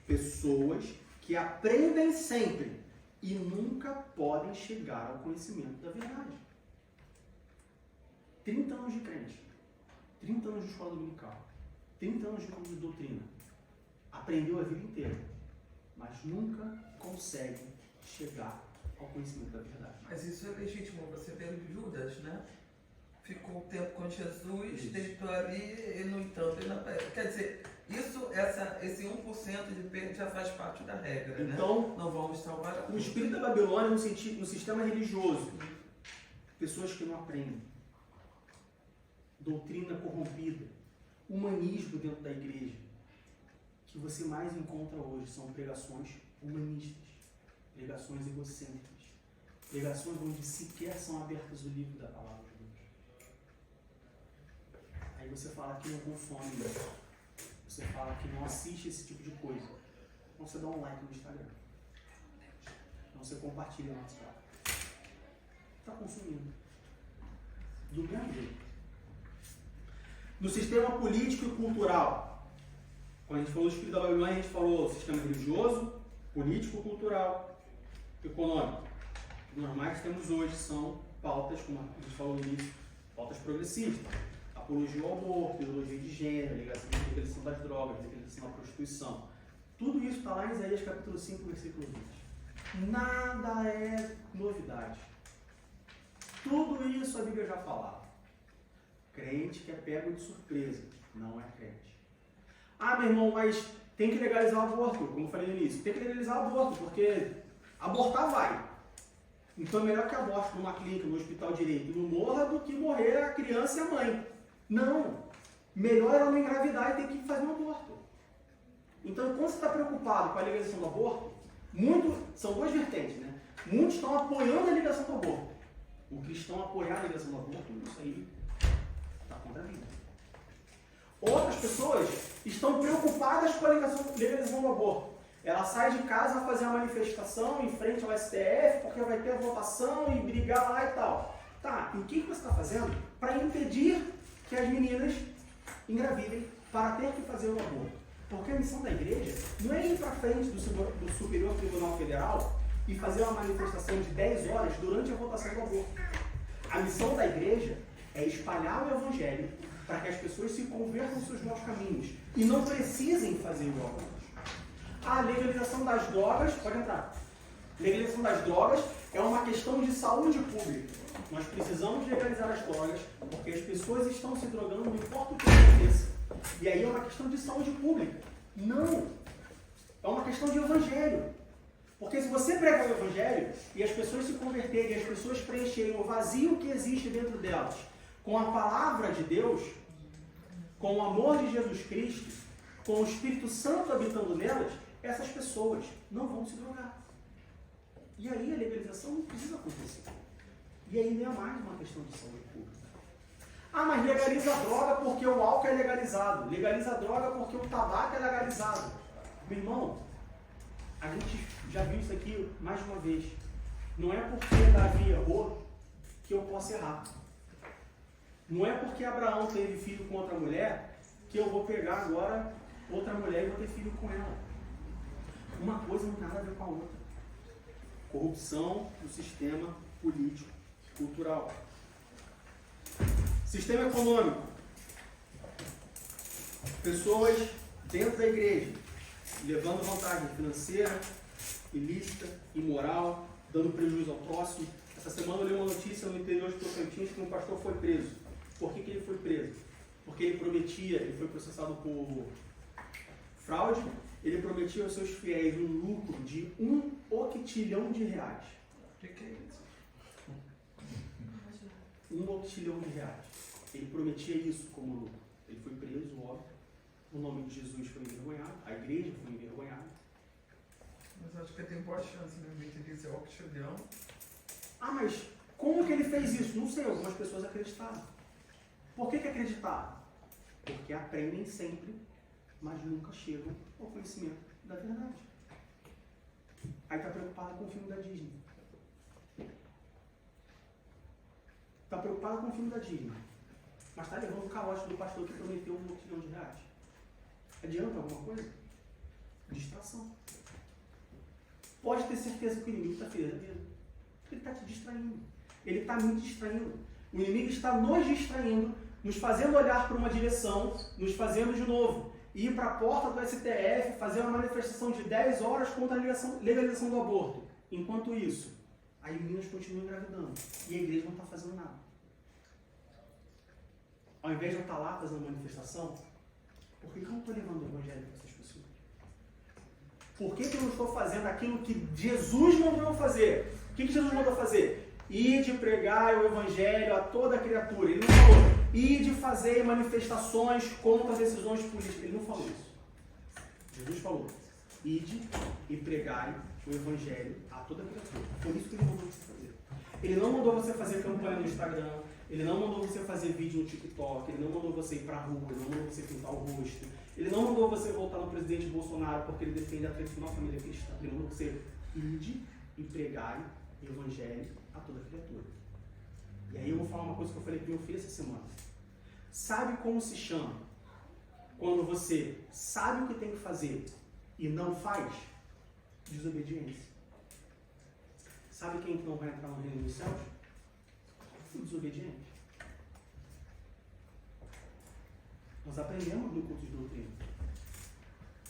Pessoas que aprendem sempre e nunca podem chegar ao conhecimento da verdade. 30 anos de crente, 30 anos de escola dominical, 30 anos de curso de doutrina. Aprendeu a vida inteira, mas nunca consegue chegar ao conhecimento da verdade. Mas isso é legítimo, você vê Judas, né? Ficou um tempo com Jesus, deitou ali e, no entanto, ele não... Quer dizer, esse 1% de perda já faz parte da regra, então, né? Não vamos salvar a o espírito da Babilônia no sistema religioso. Pessoas que não aprendem. Doutrina corrompida. Humanismo dentro da igreja. O que você mais encontra hoje são pregações humanistas. Pregações egocêntricas. Pregações onde sequer são abertas o livro da palavra de Deus. Aí você fala que não consome isso. Você fala que não assiste esse tipo de coisa. Então você dá um like no Instagram. Então você compartilha no WhatsApp. Está consumindo. Do mesmo jeito. No sistema político e cultural. Quando a gente falou do espírito da Babilônia, a gente falou sistema religioso, político, cultural, econômico. O que nós mais temos hoje são pautas, como a gente falou no início, pautas progressistas. Apologia ao aborto, ideologia de gênero, legalização das drogas, legalização da prostituição. Tudo isso está lá em Isaías capítulo 5, versículo 20. Nada é novidade. Tudo isso a Bíblia já falava. Crente que é pego de surpresa, não é crente. Ah, meu irmão, mas tem que legalizar o aborto, como eu falei no início. Tem que legalizar o aborto, porque abortar vai. Então é melhor que aborte numa clínica, no hospital direito, não morra do que morrer a criança e a mãe. Não. Melhor ela não engravidar e ter que fazer um aborto. Então, quando você está preocupado com a legalização do aborto, são duas vertentes, né? Muitos estão apoiando a legalização do aborto. O cristão apoiar a legalização do aborto, isso aí está contra a Bíblia. Outras pessoas estão preocupadas com a legalização do aborto. Ela sai de casa a fazer a manifestação em frente ao STF, porque vai ter a votação e brigar lá e tal. Tá, e o que você está fazendo para impedir que as meninas engravidem para ter que fazer o aborto? Porque a missão da igreja não é ir para frente do Superior Tribunal Federal e fazer uma manifestação de 10 horas durante a votação do aborto. A missão da igreja é espalhar o evangelho para que as pessoas se convertam aos seus maus caminhos e não precisem fazer o aborto. A legalização das drogas, pode entrar. Legalização das drogas é uma questão de saúde pública. Nós precisamos legalizar as drogas porque as pessoas estão se drogando, não importa o que aconteça. E aí é uma questão de saúde pública. Não. É uma questão de evangelho. Porque se você pregar o evangelho e as pessoas se converterem, as pessoas preencherem o vazio que existe dentro delas com a palavra de Deus, com o amor de Jesus Cristo, com o Espírito Santo habitando nelas, essas pessoas não vão se drogar. E aí a legalização não precisa acontecer. E aí não é mais uma questão de saúde pública. Ah, mas legaliza a droga porque o álcool é legalizado. Legaliza a droga porque o tabaco é legalizado. Meu irmão, a gente já viu isso aqui mais de uma vez. Não é porque Davi errou que eu posso errar. Não é porque Abraão teve filho com outra mulher que eu vou pegar agora outra mulher e vou ter filho com ela. Uma coisa não tem nada a ver com a outra. Corrupção do sistema político, cultural. Sistema econômico. Pessoas dentro da igreja levando vantagem financeira, ilícita, imoral, dando prejuízo ao próximo. Essa semana eu li uma notícia no interior de Tocantins que um pastor foi preso. Por que ele foi preso? Porque ele prometia, ele foi processado por fraude, ele prometia aos seus fiéis um lucro de R$1 octilhão. O que é isso? R$1 octilhão. Ele prometia isso como lucro. Ele foi preso, óbvio. O nome de Jesus foi envergonhado, a igreja foi envergonhada. Mas acho que tem boa chance mesmo de dizer octilhão. Ah, mas Como que ele fez isso? Não sei, algumas pessoas acreditaram. Por que acreditaram? Porque aprendem sempre, mas nunca chegam ao conhecimento da verdade. Aí está preocupado com o filme da Disney. Está preocupado com o filme da Disney. Mas está levando o calote do pastor que prometeu R$1 milhão. Adianta alguma coisa? Distração. Pode ter certeza que o inimigo está fazendo mesmo. Ele está te distraindo. Ele está me distraindo. O inimigo está nos distraindo, nos fazendo olhar para uma direção, nos fazendo de novo ir para a porta do STF, fazer uma manifestação de 10 horas contra a legalização do aborto. Enquanto isso, as meninas continuam engravidando e a igreja não está fazendo nada. Ao invés de eu estar lá fazendo manifestação, por que eu não estou levando o evangelho para essas pessoas? Por que eu não estou fazendo aquilo que Jesus mandou eu fazer? O que Jesus mandou fazer? Ide pregar o evangelho a toda criatura. Ele não falou, ide fazer manifestações contra as decisões políticas. Ele não falou isso. Jesus falou, ide e pregai o evangelho a toda criatura. Foi isso que ele mandou você fazer. Ele não mandou você fazer campanha no Instagram, ele não mandou você fazer vídeo no TikTok, ele não mandou você ir para a rua, ele não mandou você pintar o rosto, ele não mandou você voltar no presidente Bolsonaro porque ele defende a tradicional família cristã. Ele mandou você ide e pregai o evangelho a toda criatura. E aí eu vou falar uma coisa que eu falei para meu filho essa semana. Sabe como se chama quando você sabe o que tem que fazer e não faz? Desobediência. Sabe quem não vai entrar no reino dos céus? O desobediente. Nós aprendemos no culto de doutrina.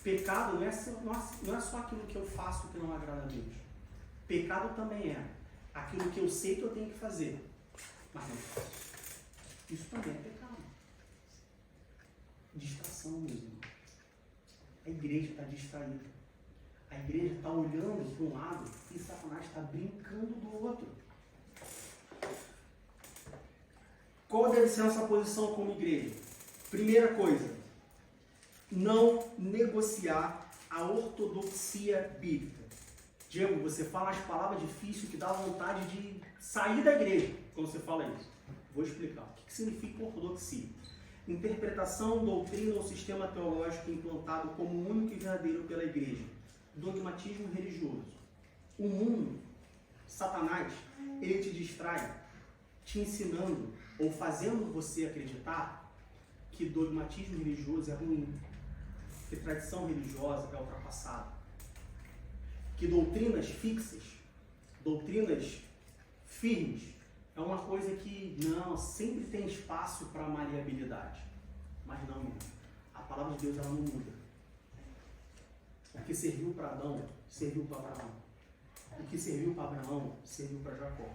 Pecado não é só aquilo que eu faço que não agrada a Deus. Pecado também é aquilo que eu sei que eu tenho que fazer, mas não faço. Isso também é pecado. Distração mesmo. A igreja está distraída. A igreja está olhando para um lado e Satanás está brincando do outro. Qual deve ser a nossa posição como igreja? Primeira coisa, não negociar a ortodoxia bíblica. Diego, você fala as palavras difíceis que dá vontade de sair da igreja quando você fala isso. Vou explicar. O que significa ortodoxia? Interpretação, doutrina ou sistema teológico implantado como único e verdadeiro pela igreja. Dogmatismo religioso. O mundo, Satanás, ele te distrai, te ensinando ou fazendo você acreditar que dogmatismo religioso é ruim, que tradição religiosa é ultrapassada, que doutrinas fixas, doutrinas firmes, é uma coisa que não, sempre tem espaço para maleabilidade. Mas não, menino. A palavra de Deus ela não muda. O que serviu para Adão, serviu para Abraão. O que serviu para Abraão, serviu para Jacó.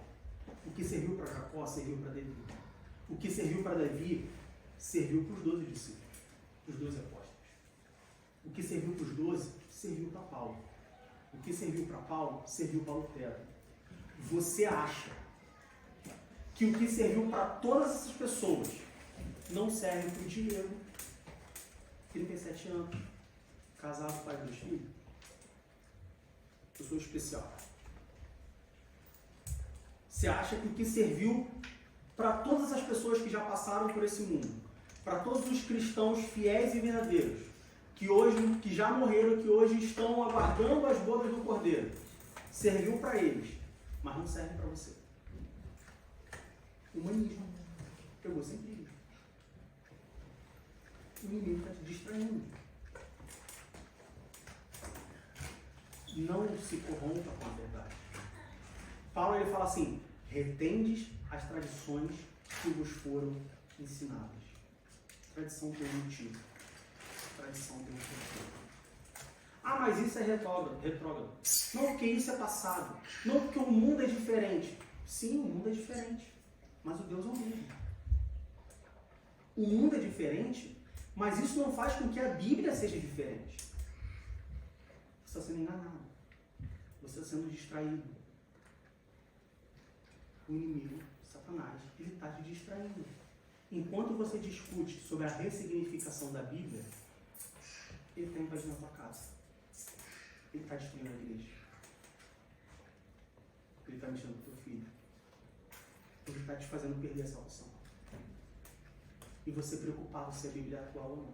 O que serviu para Jacó, serviu para Davi. O que serviu para Davi, serviu para os 12 discípulos, os 12 apóstolos. O que serviu para os 12, serviu para Paulo. O que serviu para Paulo, serviu para Lutero. Você acha que o que serviu para todas essas pessoas não serve para o Diego, 37 anos, casado, pai dos filhos? Pessoa especial. Você acha que o que serviu para todas as pessoas que já passaram por esse mundo, para todos os cristãos fiéis e verdadeiros, que já morreram, que hoje estão aguardando as bodas do Cordeiro, serviu para eles, mas não serve para você? Humanismo. Egocentrismo. O inimigo está te distraindo. Não se corrompa com a verdade. Paulo ele fala assim, retendes as tradições que vos foram ensinadas. Tradição primitiva. Tradição primitiva. Ah, mas isso é retrógrado. Não, porque isso é passado. Não, porque o mundo é diferente. Sim, o mundo é diferente. Mas o Deus é o mesmo. O mundo é diferente, mas isso não faz com que a Bíblia seja diferente. Você está sendo enganado. Você está sendo distraído. O inimigo, Satanás, ele está te distraindo. Enquanto você discute sobre a ressignificação da Bíblia, ele está invadindo a tua casa. Ele está destruindo a igreja. Ele está mexendo com o teu filho. ele está te fazendo perder a salvação. E você preocupado se a Bíblia é atual ou não.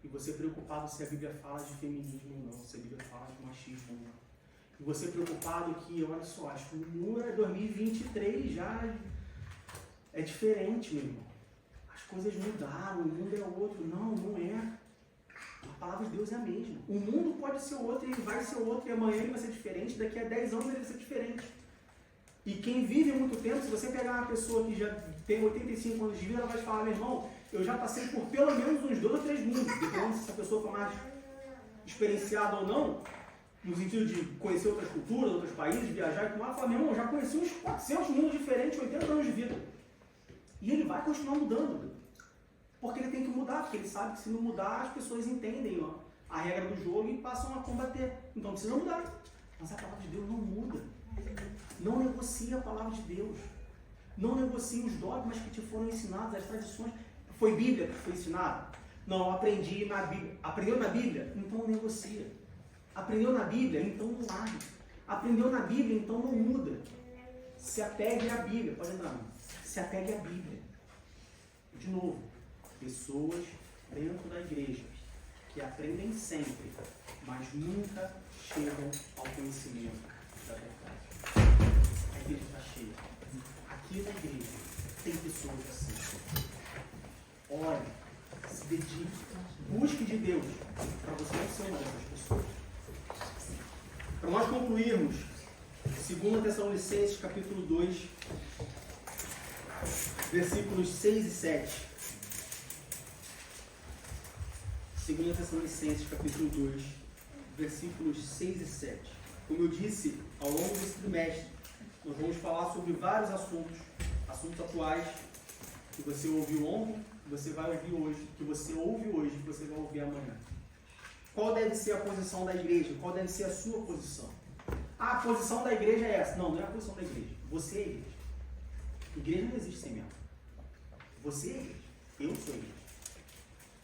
E você preocupado se a Bíblia fala de feminismo ou não, se a Bíblia fala de machismo ou não. E você preocupado que, olha só, acho que o mundo é 2023, já é diferente, meu irmão. As coisas mudaram, o mundo é outro. Não, não é. A palavra de Deus é a mesma. O mundo pode ser outro, ele vai ser outro, e amanhã ele vai ser diferente, daqui a 10 anos ele vai ser diferente. E quem vive muito tempo, se você pegar uma pessoa que já tem 85 anos de vida, ela vai falar, meu irmão, eu já passei por pelo menos uns 2 ou 3 mundos, dependendo se essa pessoa for mais experienciada ou não, no sentido de conhecer outras culturas, outros países, viajar e tudo mais, ela fala, meu irmão, eu já conheci uns 400 mundos diferentes, 80 anos de vida. E ele vai continuar mudando. Porque ele tem que mudar, porque ele sabe que se não mudar, as pessoas entendem a regra do jogo e passam a combater. Então precisa mudar. Mas a palavra de Deus não muda. Não negocia a palavra de Deus. Não negocia os dogmas que te foram ensinados, as tradições. Foi Bíblia que foi ensinada? Não, aprendi na Bíblia. Aprendeu na Bíblia? Então não negocia. Aprendeu na Bíblia? Então não larga. Aprendeu na Bíblia? Então não muda. Se apegue à Bíblia. Pode entrar, mano. Se apegue à Bíblia. De novo, pessoas dentro da igreja que aprendem sempre, mas nunca chegam ao conhecimento da verdade. A igreja está cheia. Aqui na igreja tem pessoas assim. Ore, se dedique, busque de Deus para você não ser uma dessas pessoas. Para nós concluirmos, 2 Tessalonicenses capítulo 2, versículos 6 e 7. 2 Tessalonicenses capítulo 2, versículos 6 e 7. Como eu disse, ao longo desse trimestre, nós vamos falar sobre vários assuntos atuais, que você ouviu ontem, que você vai ouvir hoje, que você ouve hoje, que você vai ouvir amanhã. Qual deve ser a posição da igreja? Qual deve ser a sua posição? Ah, a posição da igreja é essa. Não, não é a posição da igreja. Você é a igreja. Igreja não existe sem membro. Você é a igreja. Eu sou a igreja.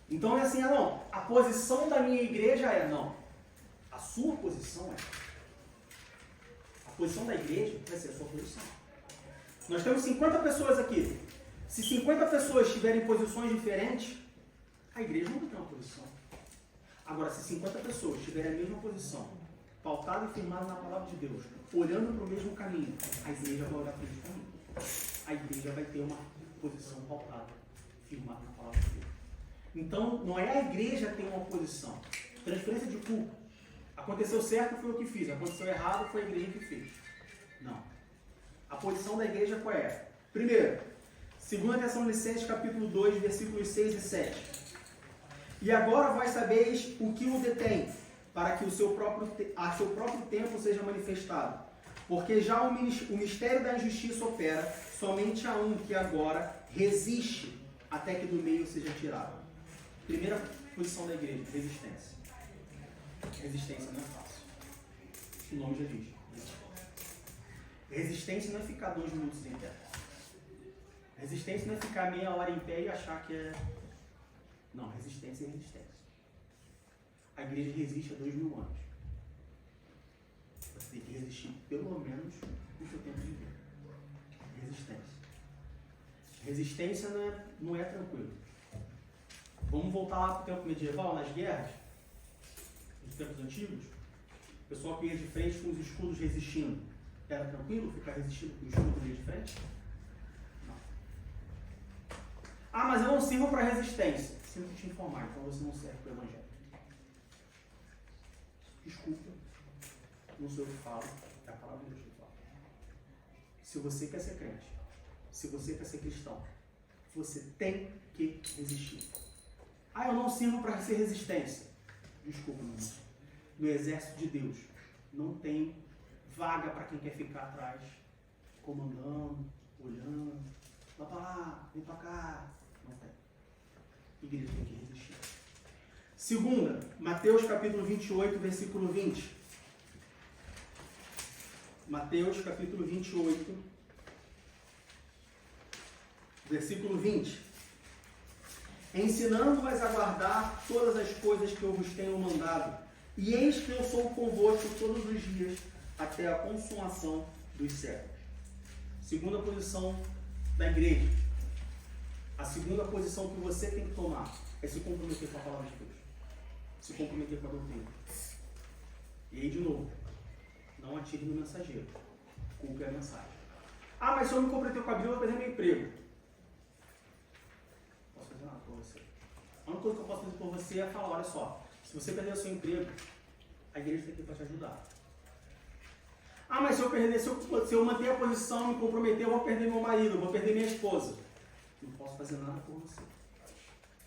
Então é assim, não, a posição da minha igreja é, não. A sua posição é. A posição da igreja vai ser a sua posição. Nós temos 50 pessoas aqui. Se 50 pessoas tiverem posições diferentes, a igreja não vai ter uma posição. Agora, se 50 pessoas tiverem a mesma posição, pautada e firmada na palavra de Deus, olhando para o mesmo caminho, a igreja vai olhar para o mesmo caminho. A igreja vai ter uma posição pautada, firmada na palavra de Deus. Então, não é a igreja que tem uma posição. Transferência de culpa. Aconteceu certo, foi eu que fiz. Aconteceu errado, foi a igreja que fez. Não. A posição da igreja qual é? Primeiro, 2 Tessalonicenses capítulo 2, versículos 6 e 7. E agora vós sabeis o que o detém, para que a seu próprio tempo seja manifestado. Porque já o mistério da injustiça opera, somente a um que agora resiste até que do meio seja tirado. Primeira posição da igreja, resistência. Resistência não é fácil. O nome já diz. Resistência não é ficar 2 minutos em pé. Resistência não é ficar meia hora em pé e achar que é... Não, resistência é resistência. A igreja resiste há 2000 anos. Você tem que resistir pelo menos no seu tempo de vida. Resistência. Resistência não é tranquilo. Vamos voltar lá para o tempo medieval, nas guerras, nos tempos antigos. O pessoal que ia de frente com os escudos resistindo. Era tranquilo ficar resistindo com o escudo de frente? Não. Ah, mas eu não sirvo para resistência. Sinto te informar, então você não serve para o Evangelho. Desculpa, não sou eu que falo, é a palavra de Deus que fala. Se você quer ser crente, se você quer ser cristão, você tem que resistir. Ah, eu não sirvo para ser resistência. Desculpa, meu irmão. No exército de Deus, não tem vaga para quem quer ficar atrás, comandando, olhando, vai para lá, vem para cá. Não tem. A igreja tem que resistir. Segunda, Mateus capítulo 28, versículo 20. Mateus capítulo 28, versículo 20. Ensinando-as a guardar todas as coisas que eu vos tenho mandado. E eis que eu sou convosco todos os dias, até a consumação dos séculos. Segunda posição da igreja, a segunda posição que você tem que tomar é se comprometer com a palavra de Deus. Se comprometer com a doutrina. E aí, de novo, não atire no mensageiro. Culpe a mensagem. Ah, mas se eu me comprometer com a Bíblia, eu vou perder meu emprego. Não posso fazer nada por você. A única coisa que eu posso fazer por você é falar, olha só, se você perder o seu emprego, a igreja está aqui para te ajudar. Ah, mas se eu perder, se eu manter a posição, me comprometer, eu vou perder meu marido, eu vou perder minha esposa. Não posso fazer nada por você.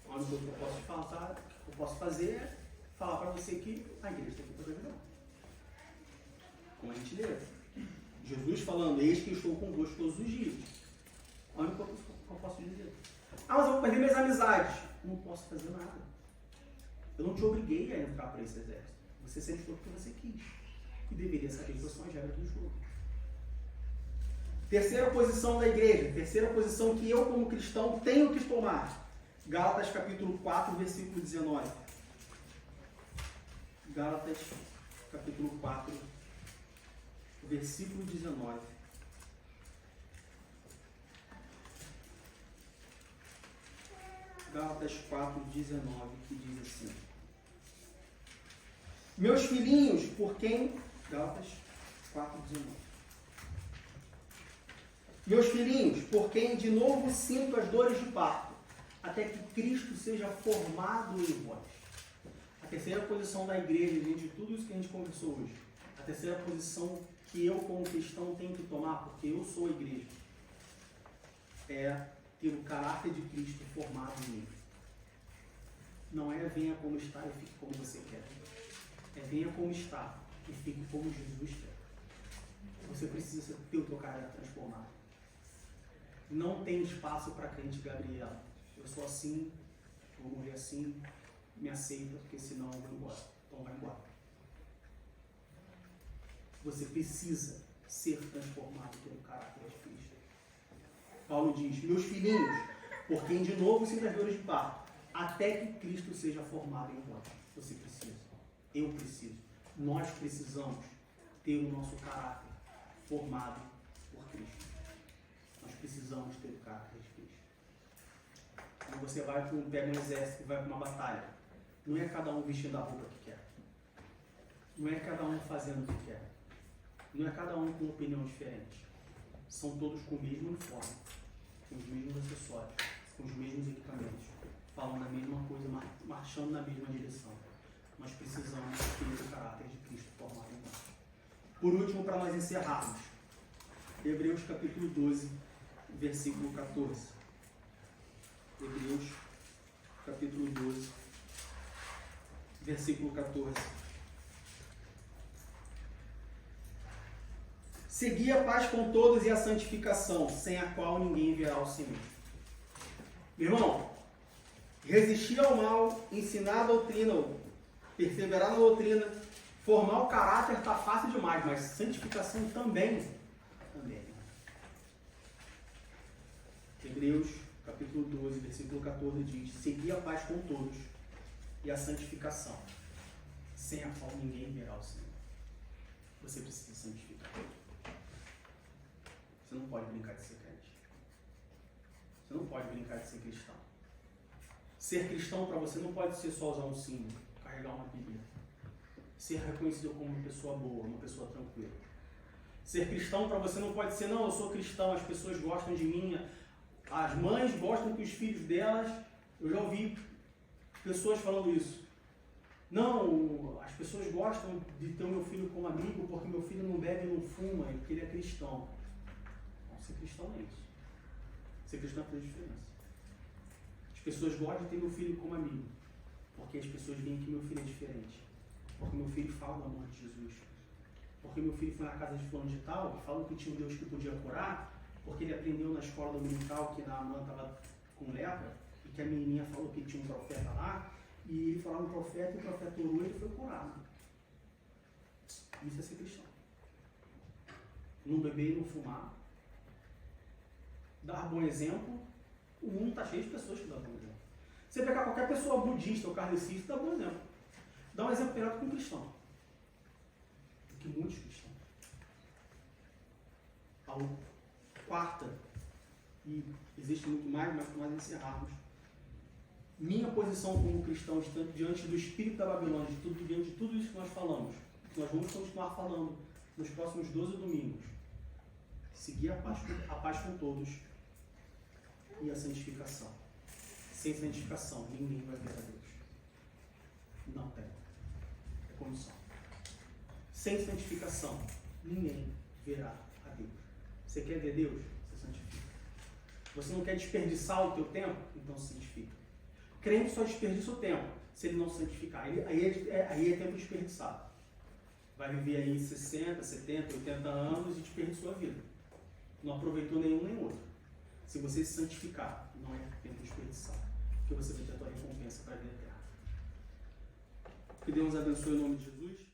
A única coisa que eu posso te falar, eu posso fazer é falar para você que a igreja está aqui para te ajudar. Com a gentileza. Jesus falando, eis que estou convosco todos os dias. A única coisa que eu posso dizer. Ah, mas eu vou perder minhas amizades. Não posso fazer nada. Eu não te obriguei a entrar para esse exército. Você sempre foi porque você quis. E deveria saber quais são as regras do jogo. Terceira posição da igreja. Terceira posição que eu, como cristão, tenho que tomar. Gálatas capítulo 4, versículo 19. Gálatas capítulo 4, versículo 19. Gálatas 4, 19, que diz assim: meus filhinhos, por quem... Gálatas 4, 19. Meus filhinhos, por quem de novo sinto as dores de parto, até que Cristo seja formado em vós. A terceira posição da igreja, diante de tudo isso que a gente conversou hoje, a terceira posição que eu, como cristão, tenho que tomar, porque eu sou a igreja, é ter o caráter de Cristo formado em mim. Não é venha como está e fique como você quer. É venha como está e fique como Jesus quer. Você precisa ter o teu caráter transformado. Não tem espaço para crente Gabriela. Eu sou assim, vou morrer assim, me aceita, porque senão eu vou embora. Então vai embora. Você precisa ser transformado pelo caráter de Cristo. Paulo diz, meus filhinhos, por quem de novo se das dores de parto, até que Cristo seja formado em vós. Você precisa. Eu preciso. Nós precisamos ter o nosso caráter formado por Cristo. Nós precisamos ter o caráter de Cristo. Quando você pega um exército e vai para uma batalha, não é cada um vestindo a roupa que quer. Não é cada um fazendo o que quer. Não é cada um com opinião diferente. São todos com o mesmo uniforme, com os mesmos acessórios, com os mesmos equipamentos, falando a mesma coisa, marchando na mesma direção. Nós precisamos ter o caráter de Cristo formado em nós. Por último, para nós encerrarmos, Hebreus capítulo 12, versículo 14. Hebreus capítulo 12, versículo 14. Segui a paz com todos e a santificação, sem a qual ninguém verá o Senhor. Meu irmão, resistir ao mal, ensinar a doutrina, perseverar na doutrina, formar o caráter está fácil demais, mas santificação também. Hebreus capítulo 12, versículo 14 diz, segui a paz com todos e a santificação, sem a qual ninguém verá o Senhor. Você precisa santificar. Você não pode brincar de ser crente. Você não pode brincar de ser cristão. Ser cristão para você não pode ser só usar um símbolo, carregar uma Bíblia. Ser reconhecido como uma pessoa boa, uma pessoa tranquila. Ser cristão para você não pode ser, não, eu sou cristão, as pessoas gostam de mim, as mães gostam que os filhos delas, eu já ouvi pessoas falando isso. Não, as pessoas gostam de ter o meu filho como amigo porque meu filho não bebe, não fuma, porque ele é cristão. Não, ser cristão não é isso. Ser cristão faz diferença. As pessoas gostam de ter meu filho como amigo porque as pessoas veem que meu filho é diferente. Porque meu filho fala do amor de Jesus. Porque meu filho foi na casa de fulano de tal e falou que tinha um Deus que podia curar, porque ele aprendeu na escola dominical que Naamã estava com lepra e que a menininha falou que tinha um profeta lá e ele falava no profeta e o profeta orou e ele foi curado. Isso é ser cristão. Não beber e não fumar. Dar bom exemplo. O mundo está cheio de pessoas que dão bom exemplo. Você pegar qualquer pessoa budista ou kardecista, dá bom exemplo. Dá um exemplo melhor do que um cristão. Do que muitos cristãos. A quarta e existe muito mais, mas para nós encerrarmos. Minha posição como cristão diante do espírito da Babilônia, diante de tudo isso que nós falamos, que nós vamos continuar falando nos próximos 12 domingos, seguir a paz com todos e a santificação. Sem santificação, ninguém vai ver a Deus. Não tem. É condição. Sem santificação, ninguém verá a Deus. Você quer ver Deus? Você santifica. Você não quer desperdiçar o teu tempo? Então se santifica. Crente só desperdiça o tempo se ele não se santificar. Aí é tempo desperdiçado. Vai viver aí 60, 70, 80 anos e desperdiçou a vida. Não aproveitou nenhum nem outro. Se você se santificar, não é tempo desperdiçado. Porque você vai ter a tua recompensa para a vida eterna. Que Deus abençoe em nome de Jesus.